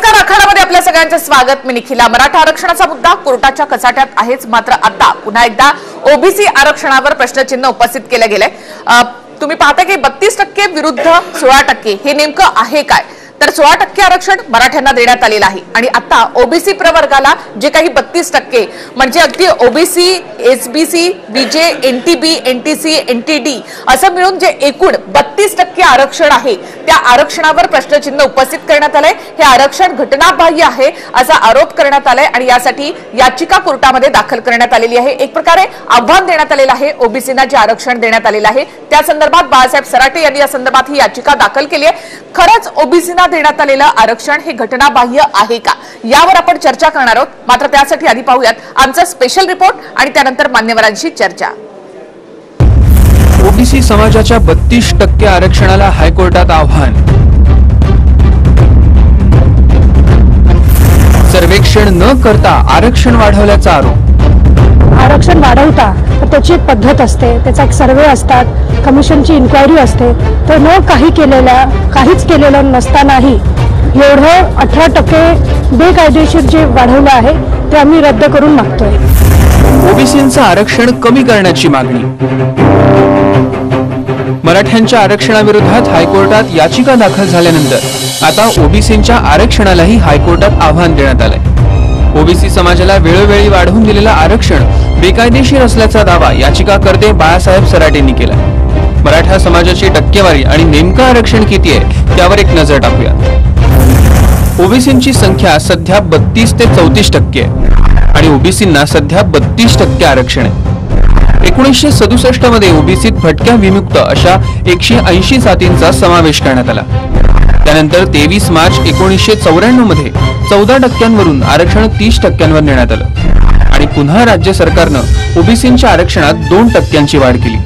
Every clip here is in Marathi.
नमस्कार, आखाडामध्ये आपल्या सगळ्यांचं स्वागत. मी निखिला. मराठा आरक्षणाचा मुद्दा कोर्टाच्या कचाट्यात आहेच, मात्र आता पुन्हा एकदा ओबीसी आरक्षणावर प्रश्नचिन्ह उपस्थित केले गेले. तुम्ही पाहता की 32% विरुद्ध 16% हे नेमकं आहे काय? तर 16% आरक्षण मराठ्यांना देण्यात आलेलं आहे आणि आता ओबीसी प्रवर्गाला जे काही 32% म्हणजे अगदी ओबीसी, एसबीसी, बीजे, एनटीबी, एनटीसी, एनटीडी असं मिळून जे एकूण 32% आरक्षण आहे त्या आरक्षणावर प्रश्नचिन्ह उपस्थित करण्यात आलंय. हे आरक्षण घटनाबाह्य आहे असा आरोप करण्यात आलाय आणि यासाठी याचिका कोर्टामध्ये दाखल करण्यात आलेली आहे. एक प्रकारे आव्हान देण्यात आलेलं आहे ओबीसींना जे आरक्षण देण्यात आलेलं आहे त्या संदर्भात बाळासाहेब सराटे यांनी या संदर्भात ही याचिका दाखल केली आहे. खरंच ओबीसींना देण्यात आलेलं आरक्षण हे घटनाबाह्य आहे का, यावर आपण चर्चा करणार आहोत. मात्र त्यासाठी आधी पाहूयात आमचा स्पेशल रिपोर्ट आणि त्यानंतर मान्यवरांशी चर्चा. ओबीसी समाजाच्या 32% आरक्षणाला हायकोर्टात आव्हान. सर्वेक्षण न करता आरक्षण वाढवल्याचा आरोप. आरक्षण वाढवता त्याची एक पद्धत असते, त्याचा एक सर्वे असतात, कमिशनची इन्क्वायरी असते. तर न काहीच केलेलं नसतानाही एवढं 18% बेकायदेशीर जे वाढवलं आहे ते आम्ही रद्द करून मागतोय. ओबीसींचं आरक्षण कमी करण्याची मागणी. मराठ्यांच्या आरक्षणाविरोधात हायकोर्टात याचिका दाखल झाल्यानंतर आता ओबीसींच्या आरक्षणालाही हायकोर्टात आव्हान देण्यात आलंय. ओबीसी समाजाला वेळोवेळी वाढवून दिलेलं आरक्षण बेकायदेशीर असल्याचा दावा याचिकाकर्ते बाळासाहेब सराटेंनी केला. मराठा समाजाची टक्केवारी आणि नेमकं आरक्षण किती आहे त्यावर एक नजर टाकूया. ओबीसींची संख्या सध्या 32 ते 34% आहे आणि ओबीसींना सध्या 32% आरक्षण आहे. 1967 मध्ये ओबीसीत भटक्या विमुक्त अशा 180 जातींचा समावेश करण्यात आला. त्यानंतर 23 मार्च 1994 मध्ये 14% आरक्षण 30% नेण्यात आलं आणि पुन्हा राज्य सरकारनं ओबीसींच्या आरक्षणात 2% वाढ केली.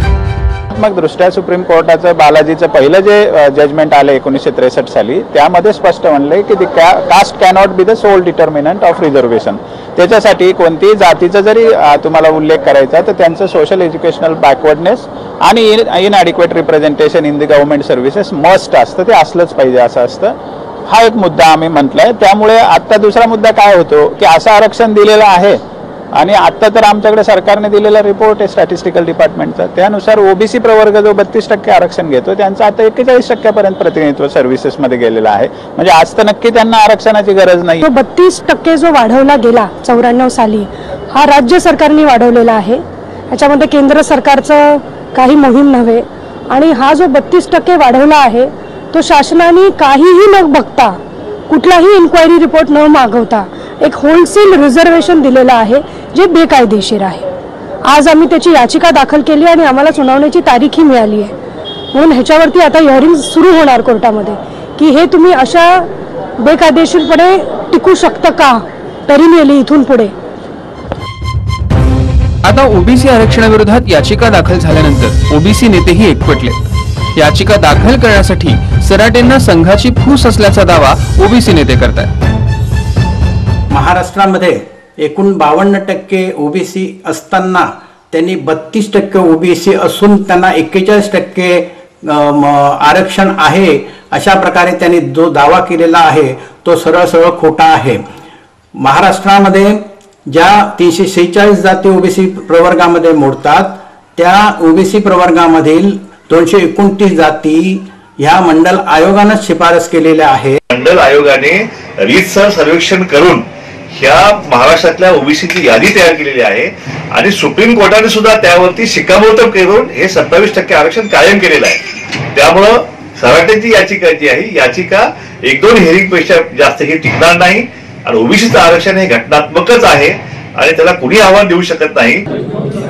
दृष्ट्या सुप्रीम कोर्टाचं बालाजीचं पहिलं जे जजमेंट आलं 1963 साली, त्यामध्ये स्पष्ट म्हणले की caste cannot be the sole determinant of reservation. त्याच्यासाठी कोणतीही जातीचा जरी तुम्हाला उल्लेख करायचा तर त्यांचं सोशल एज्युकेशनल बॅकवर्डनेस आणि inadequate representation in the government services must असतं, ते असलंच पाहिजे असं असतं. हा एक मुद्दा आम्ही म्हटलाय. त्यामुळे आता दुसरा मुद्दा काय होतो की असं आरक्षण दिलेलं आहे आणि आता तर आमच्याकडे सरकारने दिलेला रिपोर्ट आहे स्टॅटिस्टिकल डिपार्टमेंटचा, त्यानुसार ओबीसी प्रवर्ग जो 32% आरक्षण घेतो त्यांचं आता 41% पर्यंत प्रतिनिधित्व सर्व्हिसेसमध्ये गेलेलं आहे. म्हणजे आज तर नक्की त्यांना आरक्षणाची गरज नाही. 32% जो वाढवला गेला 94 साली हा राज्य सरकारने वाढवलेला आहे. याच्यामध्ये केंद्र सरकारचं काही मोहीम नव्हे आणि हा जो 32% वाढवला आहे तो शासनाने काहीही न बघता, कुठलाही इन्क्वायरी रिपोर्ट न मागवता एक होलसेल रिझर्वेशन दिलेलं आहे जे बेकायदेशीर आहे. आज आम्ही त्याची याचिका दाखल केली आणि आम्हाला सुनावण्याची तारीखही मिळाली आहे. म्हणून ह्याच्यावरती आता हिअरिंग सुरू होणार कोर्टामध्ये की हे तुम्ही अशा बेकायदेशीरपणे टिकू शकतं का पेरिनियली इथून पुढे. आता ओबीसी आरक्षणाविरोधात याचिका दाखल झाल्यानंतर ओबीसी नेतेही एकवटले. याचिका दाखल करण्यासाठी सराटेंना संघाची फूस असल्याचा दावा ओबीसी नेते करतात. महाराष्ट्रामध्ये एकूण 52% ओबीसी असताना त्यांनी 32% ओबीसी असून त्यांना 41% आरक्षण आहे अशा प्रकारे त्यांनी जो दावा केलेला आहे तो सरळ खोटा आहे. महाराष्ट्रामध्ये ज्या 346 जाती ओबीसी प्रवर्गामध्ये मोडतात त्या ओबीसी प्रवर्गामधील 229 जाती ह्या मंडल आयोगाने शिफारस केलेल्या आहे. मंडल आयोगाने रीतसर सर्वेक्षण करून ह्या महाराष्ट्रातल्या ओबीसीची यादी तयार केलेली आहे आणि सुप्रीम कोर्टाने सुद्धा त्यावरती शिक्कामोर्तब करून हे 27% आरक्षण कायम केलेलं आहे. त्यामुळं सराटेची याचिका जी आहे याचिका 1-2 हिअरिंग पेक्षा जास्त ही टिकणार नाही आणि ओबीसीचं आरक्षण हे घटनात्मकच आहे आणि त्याला कुणी आव्हान देऊ शकत नाही.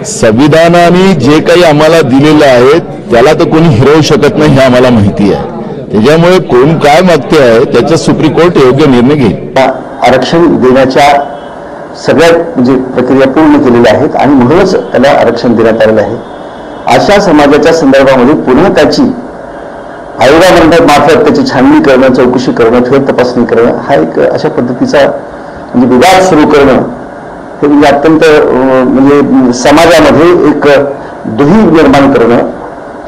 संविधानाने जे काही आम्हाला दिलेलं आहे त्याला तर कोणी हिरवू शकत नाही हे आम्हाला माहिती आहे. त्याच्यामुळे कोण काय मागते आहे त्याचा सुप्रीम कोर्ट योग्य निर्णय घेईल. आरक्षण देण्याच्या सगळ्या म्हणजे प्रक्रिया पूर्ण केलेल्या आहेत आणि म्हणूनच त्याला आरक्षण देण्यात आलेलं आहे. अशा समाजाच्या संदर्भामध्ये पुन्हा त्याची आयोगामार्फत त्याची छाननी करणं, चौकशी करणं, फेर तपासणी करणं हा एक अशा पद्धतीचा म्हणजे विवाद सुरू करणं हे म्हणजे अत्यंत म्हणजे समाजामध्ये एक दुही निर्माण करणं,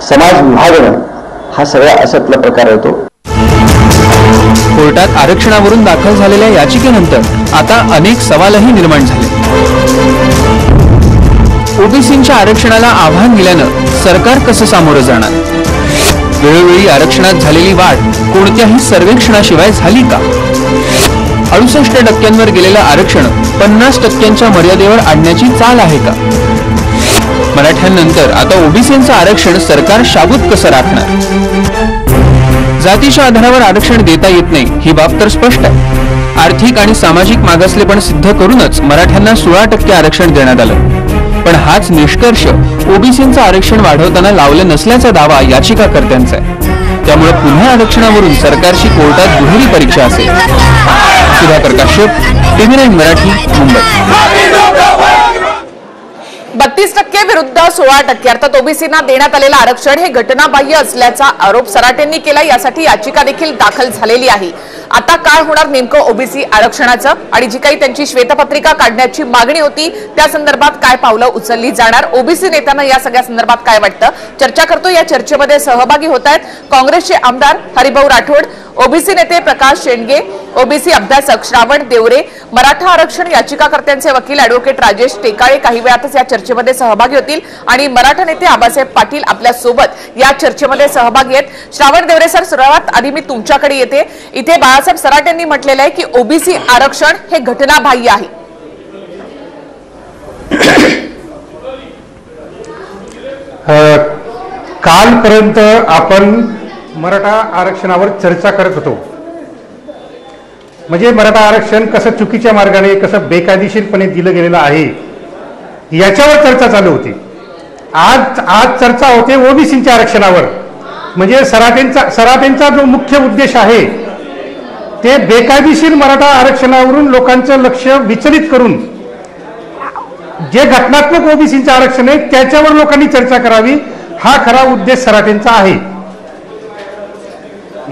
समाज विभागणं हा सगळा अशातला प्रकार येतो. कोर्टात आरक्षणावरून दाखल झालेल्या याचिकेनंतर आता अनेक सवालही निर्माण झाले. ओबीसींच्या आरक्षणाला आव्हान दिल्यानं सरकार कसं सामोरं जाणार? वेळोवेळी आरक्षणात झालेली वाढ कोणत्याही सर्वेक्षणाशिवाय झाली का? 68% गेलेलं आरक्षण 50% मर्यादेवर आणण्याची चाल आहे का? मराठ्यांनंतर आता ओबीसींचं आरक्षण सरकार शाबूत कसं राखणार? जातीच्या आधारावर आरक्षण देता येत नाही ही बाब तर स्पष्ट आहे. आर्थिक आणि सामाजिक मागासलेपण सिद्ध करूनच मराठ्यांना 16% आरक्षण देण्यात आलं. पण हाच निष्कर्ष ओबीसींचं आरक्षण वाढवताना लावलं नसल्याचा दावा याचिकाकर्त्यांचा आहे. त्यामुळे पुन्हा आरक्षणावरून सरकारची कोर्टात दुहेरी परीक्षा असेल. सुधाकर काश्यप, TV9 मराठी, मुंबई. 32% विरुद्ध 16% अर्थात ओबीसींना देण्यात आलेलं आरक्षण हे घटनाबाह्य असल्याचा आरोप सराटेंनी केला. यासाठी याचिका देखील दाखल झालेली आहे. आता काय होणार नेमकं ओबीसी आरक्षणाचं आणि जी काही त्यांची श्वेतपत्रिका काढण्याची मागणी होती त्या संदर्भात काय पावलं उचलली जाणार? ओबीसी नेत्यांना या सगळ्या संदर्भात काय वाटतं चर्चा करतो. या चर्चेमध्ये सहभागी होत आहेत काँग्रेसचे आमदार हरिभाऊ राठोड, ओबीसी नेते प्रकाश शेंडगे, ओबीसी अभ्यासक श्रावण देवरे, मराठा आरक्षण याचिकाकर्त्यांचे वकील ॲडव्होकेट राजेश टेकाळे काही वेळातच या चर्चेमध्ये सहभागी होतील आणि मराठा नेते आबासाहेब पाटील आपल्या सोबत या चर्चेमध्ये सहभागी आहेत. श्रावण देवरे सर, सर्वात आधी मी तुमच्याकडे येते. इथे बाळासाहेब सराटेंनी म्हटलेलं आहे की ओबीसी आरक्षण हे घटनाबाह्य आहे. कालपर्यंत आपण मराठा आरक्षणावर चर्चा करत होतो. म्हणजे मराठा आरक्षण कसं चुकीच्या मार्गाने कसं बेकायदेशीरपणे दिलं गेलेलं आहे याच्यावर चर्चा चालू होती. आज चर्चा होते ओबीसीच्या आरक्षणावर. म्हणजे सराटेंचा जो मुख्य उद्देश आहे ते बेकायदेशीर मराठा आरक्षणावरून लोकांचं लक्ष विचलित करून जे घटनात्मक ओबीसीचं आरक्षण आहे त्याच्यावर लोकांनी चर्चा करावी हा खरा उद्देश सराटेंचा आहे.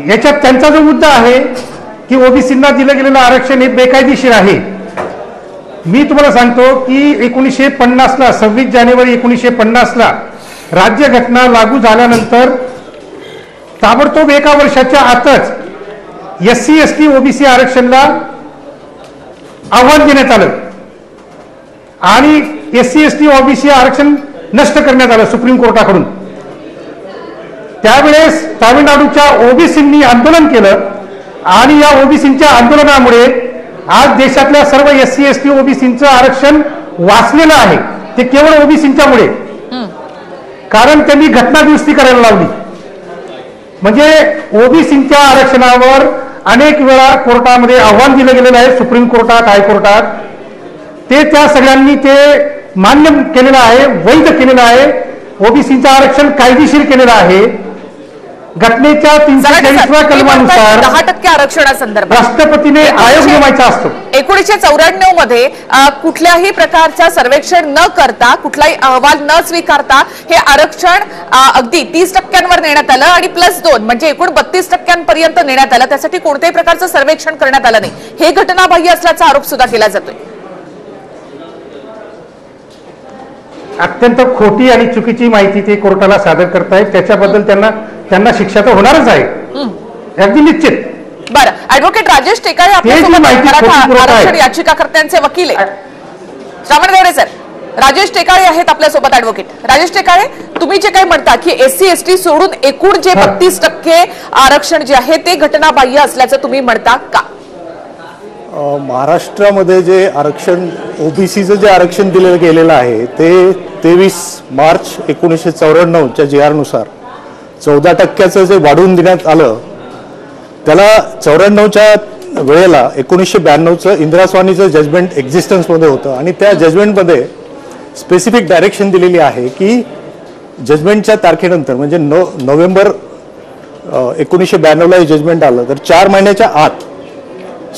याच्यात त्यांचा जो मुद्दा आहे की ओबीसींना दिलं गेलेलं आरक्षण हे बेकायदेशीर आहे. मी तुम्हाला सांगतो की 1950ला 26 जानेवारी 1950ला राज्यघटना लागू झाल्यानंतर ताबडतोब एका वर्षाच्या आतच SC ST ओबीसी आरक्षणाला आव्हान देण्यात आलं आणि SC ST ओबीसी आरक्षण नष्ट करण्यात आलं सुप्रीम कोर्टाकडून. त्यावेळेस तामिळनाडूच्या ओबीसींनी आंदोलन केलं आणि या ओबीसींच्या आंदोलनामुळे आज देशातल्या सर्व SC ST ओबीसींचं आरक्षण वाचलेलं आहे. ते केवळ ओबीसींच्यामुळे, कारण त्यांनी घटना दुरुस्ती करायला लावली. म्हणजे ओबीसींच्या आरक्षणावर अनेक वेळा कोर्टामध्ये आव्हान दिलं गेलेलं आहे, सुप्रीम कोर्टात, हायकोर्टात. ते त्या सगळ्यांनी ते मान्य केलेलं आहे, वैध केलेलं आहे. ओबीसीचं आरक्षण कायदेशीर केलेलं आहे. घटनेच्या 340व्या कलमानुसार 10% आरक्षणासंदर्भात राष्ट्रपतीने आयोग नेमायचा असतो. 1994 मध्ये कुठल्याही प्रकारचा सर्वेक्षण न करता, कुठलाही अहवाल न स्वीकारता हे आरक्षण अगदी 30% नेण्यात आलं आणि +2 म्हणजे एकूण 32% नेण्यात आलं. त्यासाठी कोणत्याही प्रकारचं सर्वेक्षण करण्यात आलं नाही. हे घटनाबाह्य असल्याचा आरोप सुद्धा केला जातोय. अत्यंत खोटी आणि चुकीची माहिती ते कोर्टाला सादर करतायत. त्याच्याबद्दल त्यांना शिक्षा तर होणारच आहे, अगदी निश्चित. बरं, ॲडव्होकेट राजेश टेकाळे आपल्यासोबत आरक्षण याचिकाकर्त्यांचे वकील आहेत. श्रावण देवरे सर, राजेश टेकाळे आहेत आपल्यासोबत. ॲडव्होकेट राजेश टेकाळे, तुम्ही जे काही म्हणता की SC ST सोडून एकूण जे 32% आरक्षण जे आहे ते घटनाबाह्य असल्याचं तुम्ही म्हणता का? महाराष्ट्रामध्ये जे आरक्षण ओबीसीचं जे आरक्षण दिलं गेलेलं आहे ते 23 मार्च 1994च्या GR नुसार 14% जे वाढवून देण्यात आलं. त्याला 94च्या वेळेला 1992चं इंदिरा स्वामीचं जजमेंट एक्झिस्टन्समध्ये होतं आणि त्या जजमेंटमध्ये स्पेसिफिक डायरेक्शन दिलेली आहे की जजमेंटच्या तारखेनंतर म्हणजे नोव्हेंबर 1992ला हे जजमेंट आलं तर 4 महिन्याच्या आत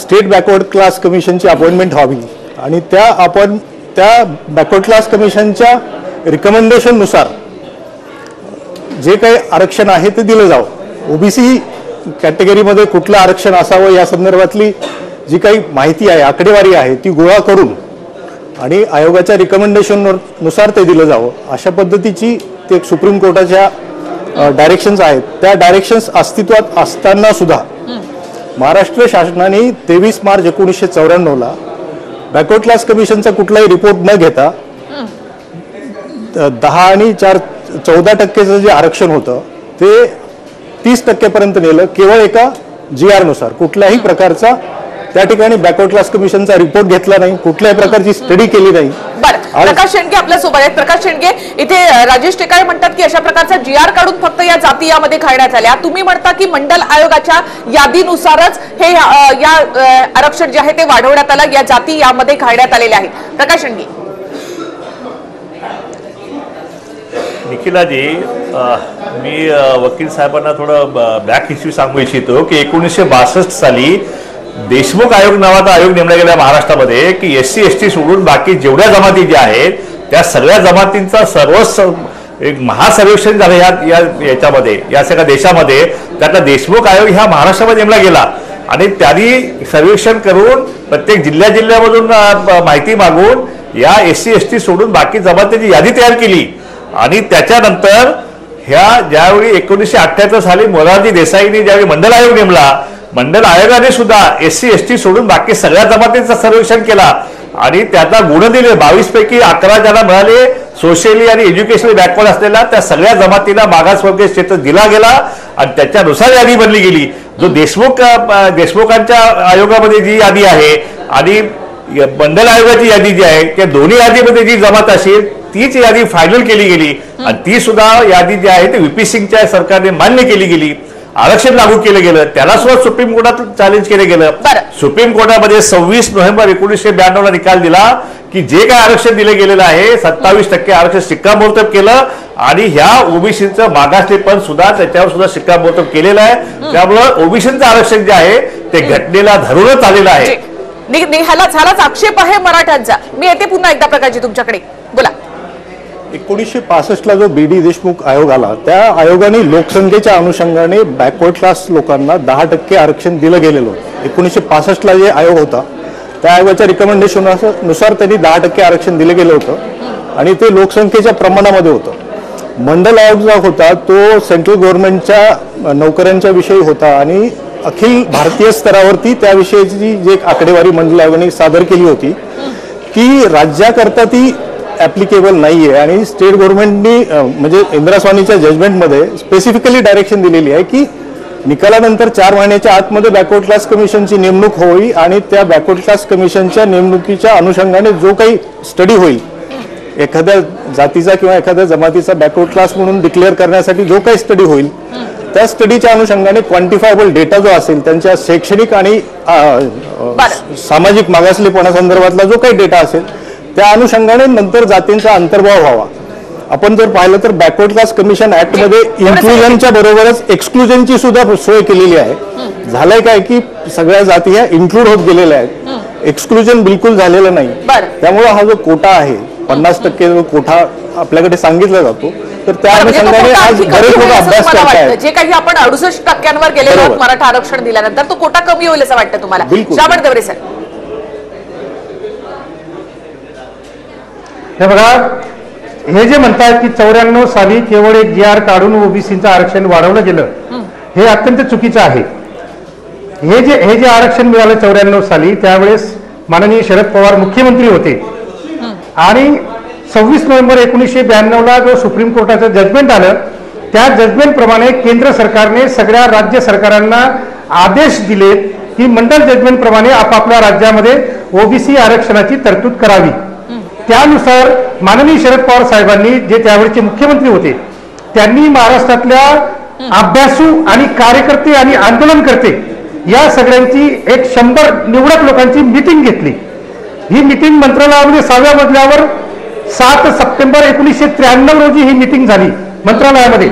स्टेट बॅकवर्ड क्लास कमिशनची अपॉइंटमेंट व्हावी आणि त्या बॅकवर्ड क्लास कमिशनच्या रिकमेंडेशननुसार जे काही आरक्षण आहे ते दिलं जावं. ओबीसी कॅटेगरीमध्ये कुठलं आरक्षण असावं या संदर्भातली जी काही माहिती आहे, आकडेवारी आहे ती गोळा करून आणि आयोगाच्या रिकमेंडेशननुसार ते दिलं जावं अशा पद्धतीची ते सुप्रीम कोर्टाच्या डायरेक्शन्स आहेत. त्या डायरेक्शन्स अस्तित्वात असताना सुद्धा महाराष्ट्र शासनाने 23 मार्च 1994 बॅकवर्ड क्लास कमिशनचा कुठलाही रिपोर्ट न घेता 10 आणि 14% जे आरक्षण होतं ते 30% पर्यंत नेलं, केवळ एका GR नुसार. कुठल्याही प्रकारचा त्या ठिकाणी बॅकवर्ड क्लास कमिशनचा रिपोर्ट घेतला नाही, कुठल्याही प्रकारची स्टडी केली नाही. बरं, प्रकाश शेंडगे आपल्या सोबत आहेत. प्रकाश शेंडगे, इथे राजेश टेकाळे म्हणतात की अशा प्रकारचा GR काढून फक्त या जाती यामध्ये घालण्यात आल्या. तुम्ही म्हणता की मंडल आयोगाच्या यादीनुसारच हे या आरक्षण जे आहे ते वाढवण्यात आलं, या जाती यामध्ये घालण्यात आलेल्या आहेत. प्रकाश शेंडगे. निखिलाजी, मी वकील साहेबांना थोडं बॅक हिस्ट्री सांगू इच्छितो की 1962 साली देशमुख आयोग नावाचा आयोग नेमला गेला महाराष्ट्रामध्ये की SC ST सोडून बाकी जेवढ्या जमाती ज्या आहेत त्या सगळ्या जमातींचा एक महासर्वेक्षण झालं याच्यामध्ये, या सगळ्या देशामध्ये. त्यातला देशमुख आयोग ह्या महाराष्ट्रामध्ये नेमला गेला आणि त्यांनी सर्वेक्षण करून प्रत्येक जिल्ह्यामधून माहिती मागून या SC ST सोडून बाकी जमातींची यादी तयार केली. आणि त्याच्यानंतर ह्या ज्यावेळी 1978 साली मोरारजी देसाईंनी ज्यावेळी मंडल आयोग नेमला, मंडल आयोगाने सुद्धा SC ST सोडून बाकी सगळ्या जमातींचं सर्वेक्षण केला आणि त्याचा गुण दिले. 22 पैकी 11 ज्यांना मिळाले सोशली आणि एज्युकेशनली बॅकवर्ड असलेल्या त्या सगळ्या जमातींना मागासवर्गीय क्षेत्र दिला गेला आणि त्याच्यानुसार यादी बनली गेली. जो देशमुखांच्या आयोगामध्ये जी यादी आहे आणि मंडल आयोगाची यादी जी आहे त्या दोन्ही यादीमध्ये जी जमात असेल तीच यादी फायनल केली गेली आणि ती सुद्धा यादी जी आहे ती VP सिंगच्या सरकारने मान्य केली गेली. आरक्षण लागू केलं गेलं, त्याला सुद्धा सुप्रीम कोर्टात चॅलेंज केलं गेलं. सुप्रीम कोर्टामध्ये 26 नोव्हेंबर 1992 निकाल दिला की जे काय आरक्षण दिलं गेलेलं आहे 27% आरक्षण शिक्कामोर्तब केलं आणि ह्या ओबीसीचं मागासलेपण सुद्धा त्याच्यावर सुद्धा शिक्कामोर्तब केलेलं आहे. त्यामुळं ओबीसीचं आरक्षण जे आहे ते घटनेला धरूनच आलेलं आहे. झालाच आक्षेप आहे मराठ्यांचा. मी येते पुन्हा एकदा प्रकाशजी तुमच्याकडे, बोला. 1965 जो BD देशमुख आयोग आला, त्या आयोगाने लोकसंख्येच्या अनुषंगाने बॅकवर्ड क्लास लोकांना 10% आरक्षण दिलं गेलेलं होतं. 1965 जे आयोग होता त्या आयोगाच्या रिकमेंडेशन नुसार त्यांनी 10% आरक्षण दिलं गेलं होतं आणि ते लोकसंख्येच्या प्रमाणामध्ये होतं. मंडल आयोग जो होता तो सेंट्रल गव्हर्नमेंटच्या नोकऱ्यांच्या विषयी होता आणि अखिल भारतीय स्तरावरती त्याविषयीची जी आकडेवारी मंडल आयोगाने सादर केली होती की राज्याकरता ती ॲप्लिकेबल नाही आहे आणि स्टेट गव्हर्नमेंटनी म्हणजे इंदिरा स्वामीच्या जजमेंटमध्ये स्पेसिफिकली डायरेक्शन दिलेली आहे की निकालानंतर 4 महिन्याच्या आतमध्ये बॅकवर्ड क्लास कमिशनची नेमणूक होईल आणि त्या बॅकवर्ड क्लास कमिशनच्या नेमणुकीच्या अनुषंगाने जो काही स्टडी होईल, एखाद्या जातीचा किंवा एखाद्या जमातीचा बॅकवर्ड क्लास म्हणून डिक्लेअर करण्यासाठी जो काही स्टडी होईल त्या स्टडीच्या अनुषंगाने क्वांटिफायबल डेटा जो असेल त्यांच्या शैक्षणिक आणि सामाजिक मागासलेपणासंदर्भातला जो काही डेटा असेल त्या अनुषंगाने नंतर जातींचा अंतर्भाव व्हावा. आपण जर पाहिलं तर बॅकवर्ड क्लास कमिशन ऍक्टमध्ये इन्क्लुजनच्या बरोबरच एक्सक्लुजनची सुद्धा सोय केलेली आहे. झालंय काय की सगळ्या जाती ह्या इन्क्लूड होत गेलेल्या आहेत, एक्सक्लुजन बिलकुल झालेलं नाही. त्यामुळे हा जो कोटा आहे 50% जो कोटा आपल्याकडे सांगितला जातो तर त्या अनुषंगाने आज बरेच लोक अभ्यास करतायत. जे काही आपण 68% गेलेलो मराठा आरक्षण दिल्यानंतर तो कोटा कमी होईल असं वाटतं तुम्हाला? श्रावण देवरे सर. हे बघा, हे जे म्हणतात की 94 साली केवळ एक GR काढून ओबीसीचं आरक्षण वाढवलं गेलं, हे अत्यंत चुकीचं आहे. हे जे आरक्षण मिळालं 94 साली त्यावेळेस माननीय शरद पवार मुख्यमंत्री होते आणि 26 नोव्हेंबर 1992 जो सुप्रीम कोर्टाचं जजमेंट आलं त्या जजमेंट प्रमाणे केंद्र सरकारने सगळ्या राज्य सरकारांना आदेश दिले की मंडल जजमेंट प्रमाणे आपापल्या राज्यामध्ये ओबीसी आरक्षणाची तरतूद करावी. त्यानुसार माननीय शरद पवार साहेबांनी, जे त्यावेळेचे मुख्यमंत्री होते, त्यांनी महाराष्ट्रातल्या अभ्यासू आणि कार्यकर्ते आणि आंदोलनकर्ते या सगळ्यांची एक 100 निवडक लोकांची मीटिंग घेतली. ही मीटिंग मंत्रालयामध्ये 6व्या मजल्यावर 7 सप्टेंबर 1993 रोजी ही मीटिंग झाली मंत्रालयामध्ये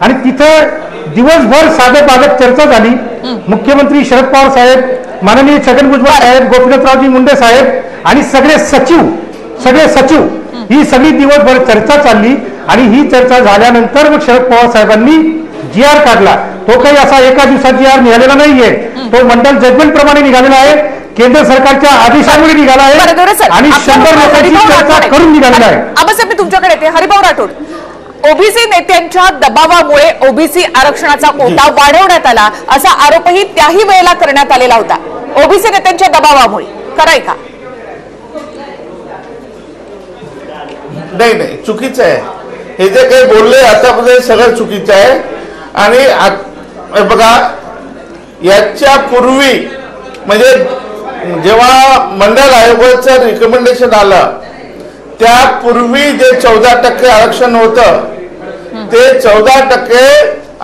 आणि तिथं दिवसभर साधेबाधक चर्चा झाली. मुख्यमंत्री शरद पवार साहेब, माननीय छगन भुजबळ साहेब, गोपीनाथरावजी मुंडे साहेब आणि सगळे सचिव ही सगळी दिवसभर चर्चा चालली आणि ही चर्चा झाल्यानंतर मग शरद पवार साहेबांनी GR काढला. तो काही असा एका दिवसात GR निघालेला नाहीये, तो मंडल जजमेंट प्रमाणे निघालेला आहे, केंद्र सरकारच्या आदेशामुळे निघाला आहे आणि 100 लोकांची चर्चा करून निघालेला आहे. आबासाहेब, मी तुमच्याकडे येते. हरिभाऊ राठोड, ओबीसी नेत्यांच्या दबावामुळे ओबीसी आरक्षणाचा कोटा वाढवण्यात आला असा आरोपही त्याही वेळेला करण्यात आलेला होता. ओबीसी नेत्यांच्या दबावामुळे खरंय का? नाही, चुकीचं आहे. हे जे काही बोलले आतापर्यंत सगळं चुकीचं आहे. आणि बघा, याच्या पूर्वी म्हणजे जेव्हा मंडल आयोगाचं रिकमेंडेशन आलं त्यापूर्वी जे 14% आरक्षण होतं ते 14%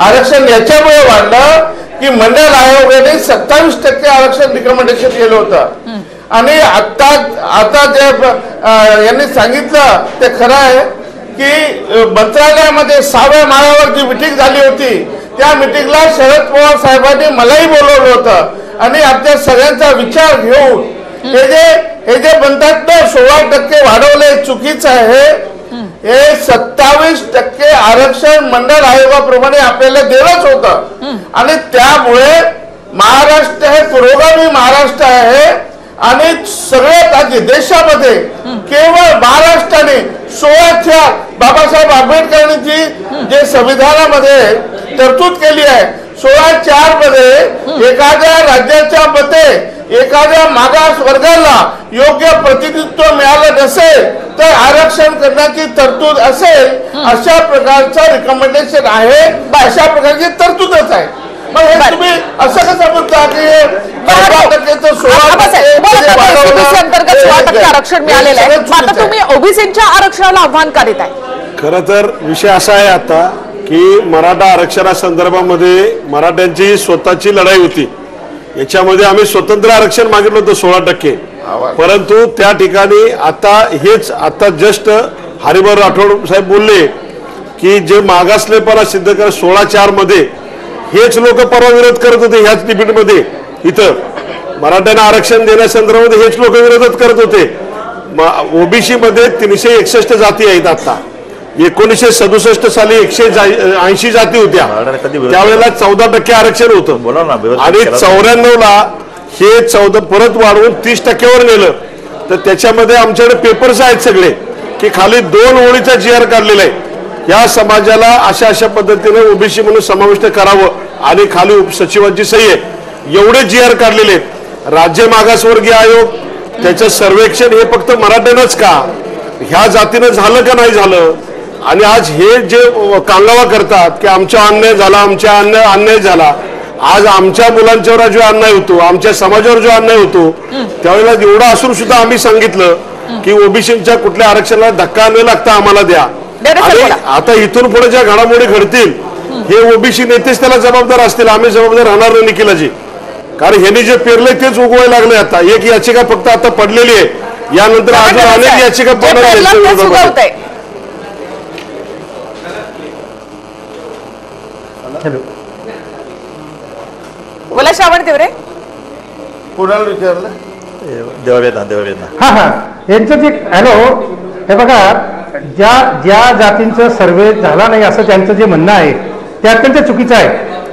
आरक्षण याच्यामुळे वाढलं की मंडल आयोगाने 27% आरक्षण रिकमेंडेशन केलं होतं. आणि आता जे यांनी सांगितलं ते खरं आहे की मंत्रालयामध्ये 6व्या माळ्यावर जी मिटिंग झाली होती त्या मिटिंगला शरद पवार साहेबांनी मलाही बोलवलं होतं. आणि आपल्या सगळ्यांचा विचार घेऊन हे जे म्हणतात ना 16% वाढवले चुकीचं आहे. हे 27% आरक्षण मंडळ आयोगाप्रमाणे आपल्याला देणंच होतं. आणि त्यामुळे महाराष्ट्र हे पुरोगामी महाराष्ट्र आहे. आणि सगळ्यात आधी देशामध्ये केवळ महाराष्ट्राने 16 बाबासाहेब आंबेडकरांनी जे संविधानामध्ये तरतूद केली आहे 16(4) मध्ये एखाद्या राज्याच्या मते एखाद्या मागास वर्गाला योग्य प्रतिनिधित्व मिळालं नसेल तर आरक्षण करण्याची तरतूद असेल अशा प्रकारचं रिकमेंडेशन आहे. अशा प्रकारची तरतूदच आहे. मग हे तुम्ही असं कसं म्हणता की 16% अंतर्गत 16% आरक्षण मिळालेलं आहे. आता तुम्ही ओबीसीच्या आरक्षणाला आव्हान का देताय? खरं तर विषय असा आहे आता की मराठा आरक्षणासंदर्भामध्ये मराठ्यांची स्वतःची लढाई होती. याच्यामध्ये आम्ही स्वतंत्र आरक्षण मागितलं होतं 16%. परंतु त्या ठिकाणी आता जस्ट हरिभाऊ राठोड साहेब बोलले की जे मागासलेपणा सिद्ध कर 16(4) मध्ये हेच लोक परवा विरोध करत होते. ह्याच डिबेटमध्ये इथं मराठ्यांना आरक्षण देण्यासंदर्भात हेच लोक विरोधात करत होते. ओबीसी मध्ये 361 जाती आहेत. आता 1967 साली 180 जाती होत्या. त्यावेळेला 14% आरक्षण होतं. आणि 94 ला हे 14 परत वाढवून 30%वर नेलं. तर त्याच्यामध्ये आमच्याकडे पेपर्स आहेत सगळे की खाली 2 ओळीचा GR काढलेला आहे. या समाजाला अशा पद्धतीने ओबीसी म्हणून समाविष्ट करावं आणि खाली उपसचिवांची सही आहे एवढे GR काढलेले आहेत. राज्य मागासवर्गीय आयोग त्याचं सर्वेक्षण हे फक्त मराठ्यांनाच का ह्या जातीनं झालं का नाही झालं. आणि आज हे जे कांगावा करतात की आमचा अन्याय झाला आमच्या अन्याय झाला. आज आमच्या मुलांच्यावर जो अन्याय होतो आमच्या समाजावर जो अन्याय होतो त्यावेळेला एवढं असून सुद्धा आम्ही सांगितलं की ओबीसीच्या कुठल्या आरक्षणाला धक्का न लागता आम्हाला द्या. आणि आता इथून पुढे ज्या घडामोडी घडतील हे ओबीसी नेतेच त्याला जबाबदार असतील. आम्ही जबाबदार राहणार नाही निखिलाजी. कारण ह्यांनी जे पेरले तेच उगवायला लागले. आता एक याचिका फक्त आता पडलेली आहे. यानंतर अजून अनेक याचिका पडणार. बोला श्रावण तिवरे. कोणाला विचारलं? यांचं जे हॅलो हे बघा ज्या जातींचं सर्वे झाला नाही असं त्यांचं जे म्हणणं आहे ते अत्यंत चुकीचं आहे.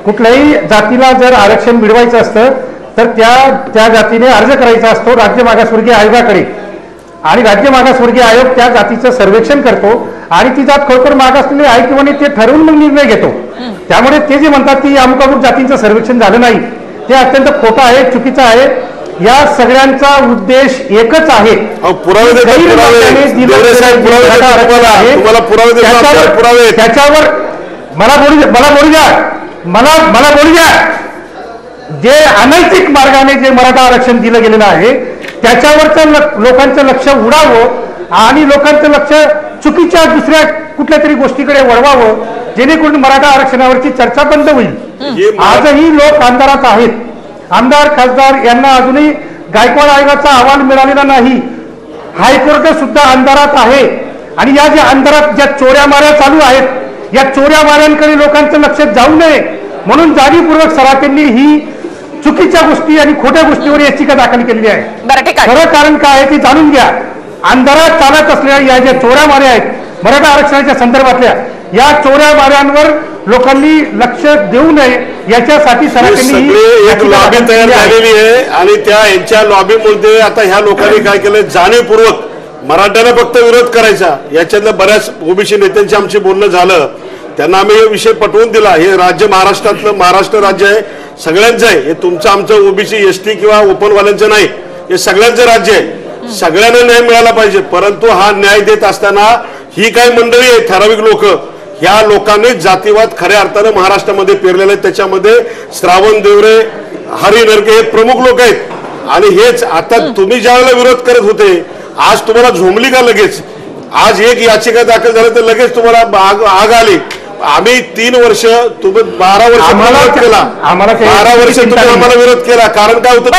कुठल्याही जातीला जर आरक्षण मिळवायचं असतं तर त्या जातीने अर्ज करायचा असतो राज्य मागासवर्गीय आयोगाकडे. आणि राज्य मागासवर्गीय आयोग त्या जातीचं सर्वेक्षण करतो आणि ती जात खरोखर मागासलेली आहे किंवा नाही ते ठरवून मग निर्णय घेतो. त्यामुळे ते जे म्हणतात की अमुक अमुक जातींचं सर्वेक्षण झालं नाही ते अत्यंत खोटं आहे, चुकीचं आहे. या सगळ्यांचा उद्देश एकच आहे. त्याच्यावर मला बोलू द्या. जे अनैतिक मार्गाने जे मराठा आरक्षण दिलं गेलेलं आहे त्याच्यावरचं लोकांचं लक्ष उडावं आणि लोकांचं लक्ष चुकीच्या दुसऱ्या कुठल्या तरी गोष्टीकडे वळवावं जेणेकरून मराठा आरक्षणावरची चर्चा बंद होईल. आजही लोक अंधारात आहेत. आमदार खासदार यांना अजूनही गायकवाड आयोगाचा अहवाल मिळालेला नाही. हायकोर्ट सुद्धा अंधारात आहे. आणि या ज्या अंधारात ज्या चोऱ्या माऱ्या चालू आहेत या चोऱ्या माऱ्यांकडे लोकांचं लक्ष जाऊ नये म्हणून जाणीवपूर्वक सराफांनी ही चुकीच्या गोष्टी आणि खोट्या गोष्टीवर याचिका दाखल केलेली आहे. खरं कारण काय आहे ते जाणून घ्या. अंधारात चालत असलेल्या या ज्या चोऱ्या माऱ्या आहेत मराठा आरक्षणाच्या संदर्भातल्या या चोऱ्या माऱ्यांवर लोकांनी लक्ष देऊ नये याच्यासाठी सराफांनी एक लॉबी तयार झालेली आहे. आणि त्या यांच्या लॉबीमध्ये आता ह्या लोकांनी काय केलं जाणीवपूर्वक मराठ्यांना फक्त विरोध करायचा, याच्यातल्या बऱ्याच ओबीसी नेत्यांशी आमचे बोलणं झालं. त्यांना आम्ही हे विषय पटवून दिला. हे राज्य महाराष्ट्रातलं, महाराष्ट्र राज्य आहे, सगळ्यांचं आहे. हे तुमचं आमचं ओबीसी एसटी किंवा ओपनवाल्यांचं नाही, हे सगळ्यांचं राज्य आहे. सगळ्यांना न्याय मिळाला पाहिजे. परंतु हा न्याय देत असताना ही काही मंडळी आहे, ठराविक लोक, ह्या लोकांनी जातीवाद खऱ्या अर्थाने महाराष्ट्रामध्ये पेरलेले आहेत. त्याच्यामध्ये श्रावण देवरे, हरी नरके हे प्रमुख लोक आहेत. आणि हेच आता तुम्ही ज्यावेळेला विरोध करत होते, आज तुम्हाला झोंबली का लगेच? आज एक याचिका दाखल झाली तर लगेच तुम्हाला आग आली. आम्ही 3 वर्ष, तुम्ही 12 वर्ष विरोध केला, 12 वर्ष तुम्ही आम्हाला विरोध केला. कारण काय होतं?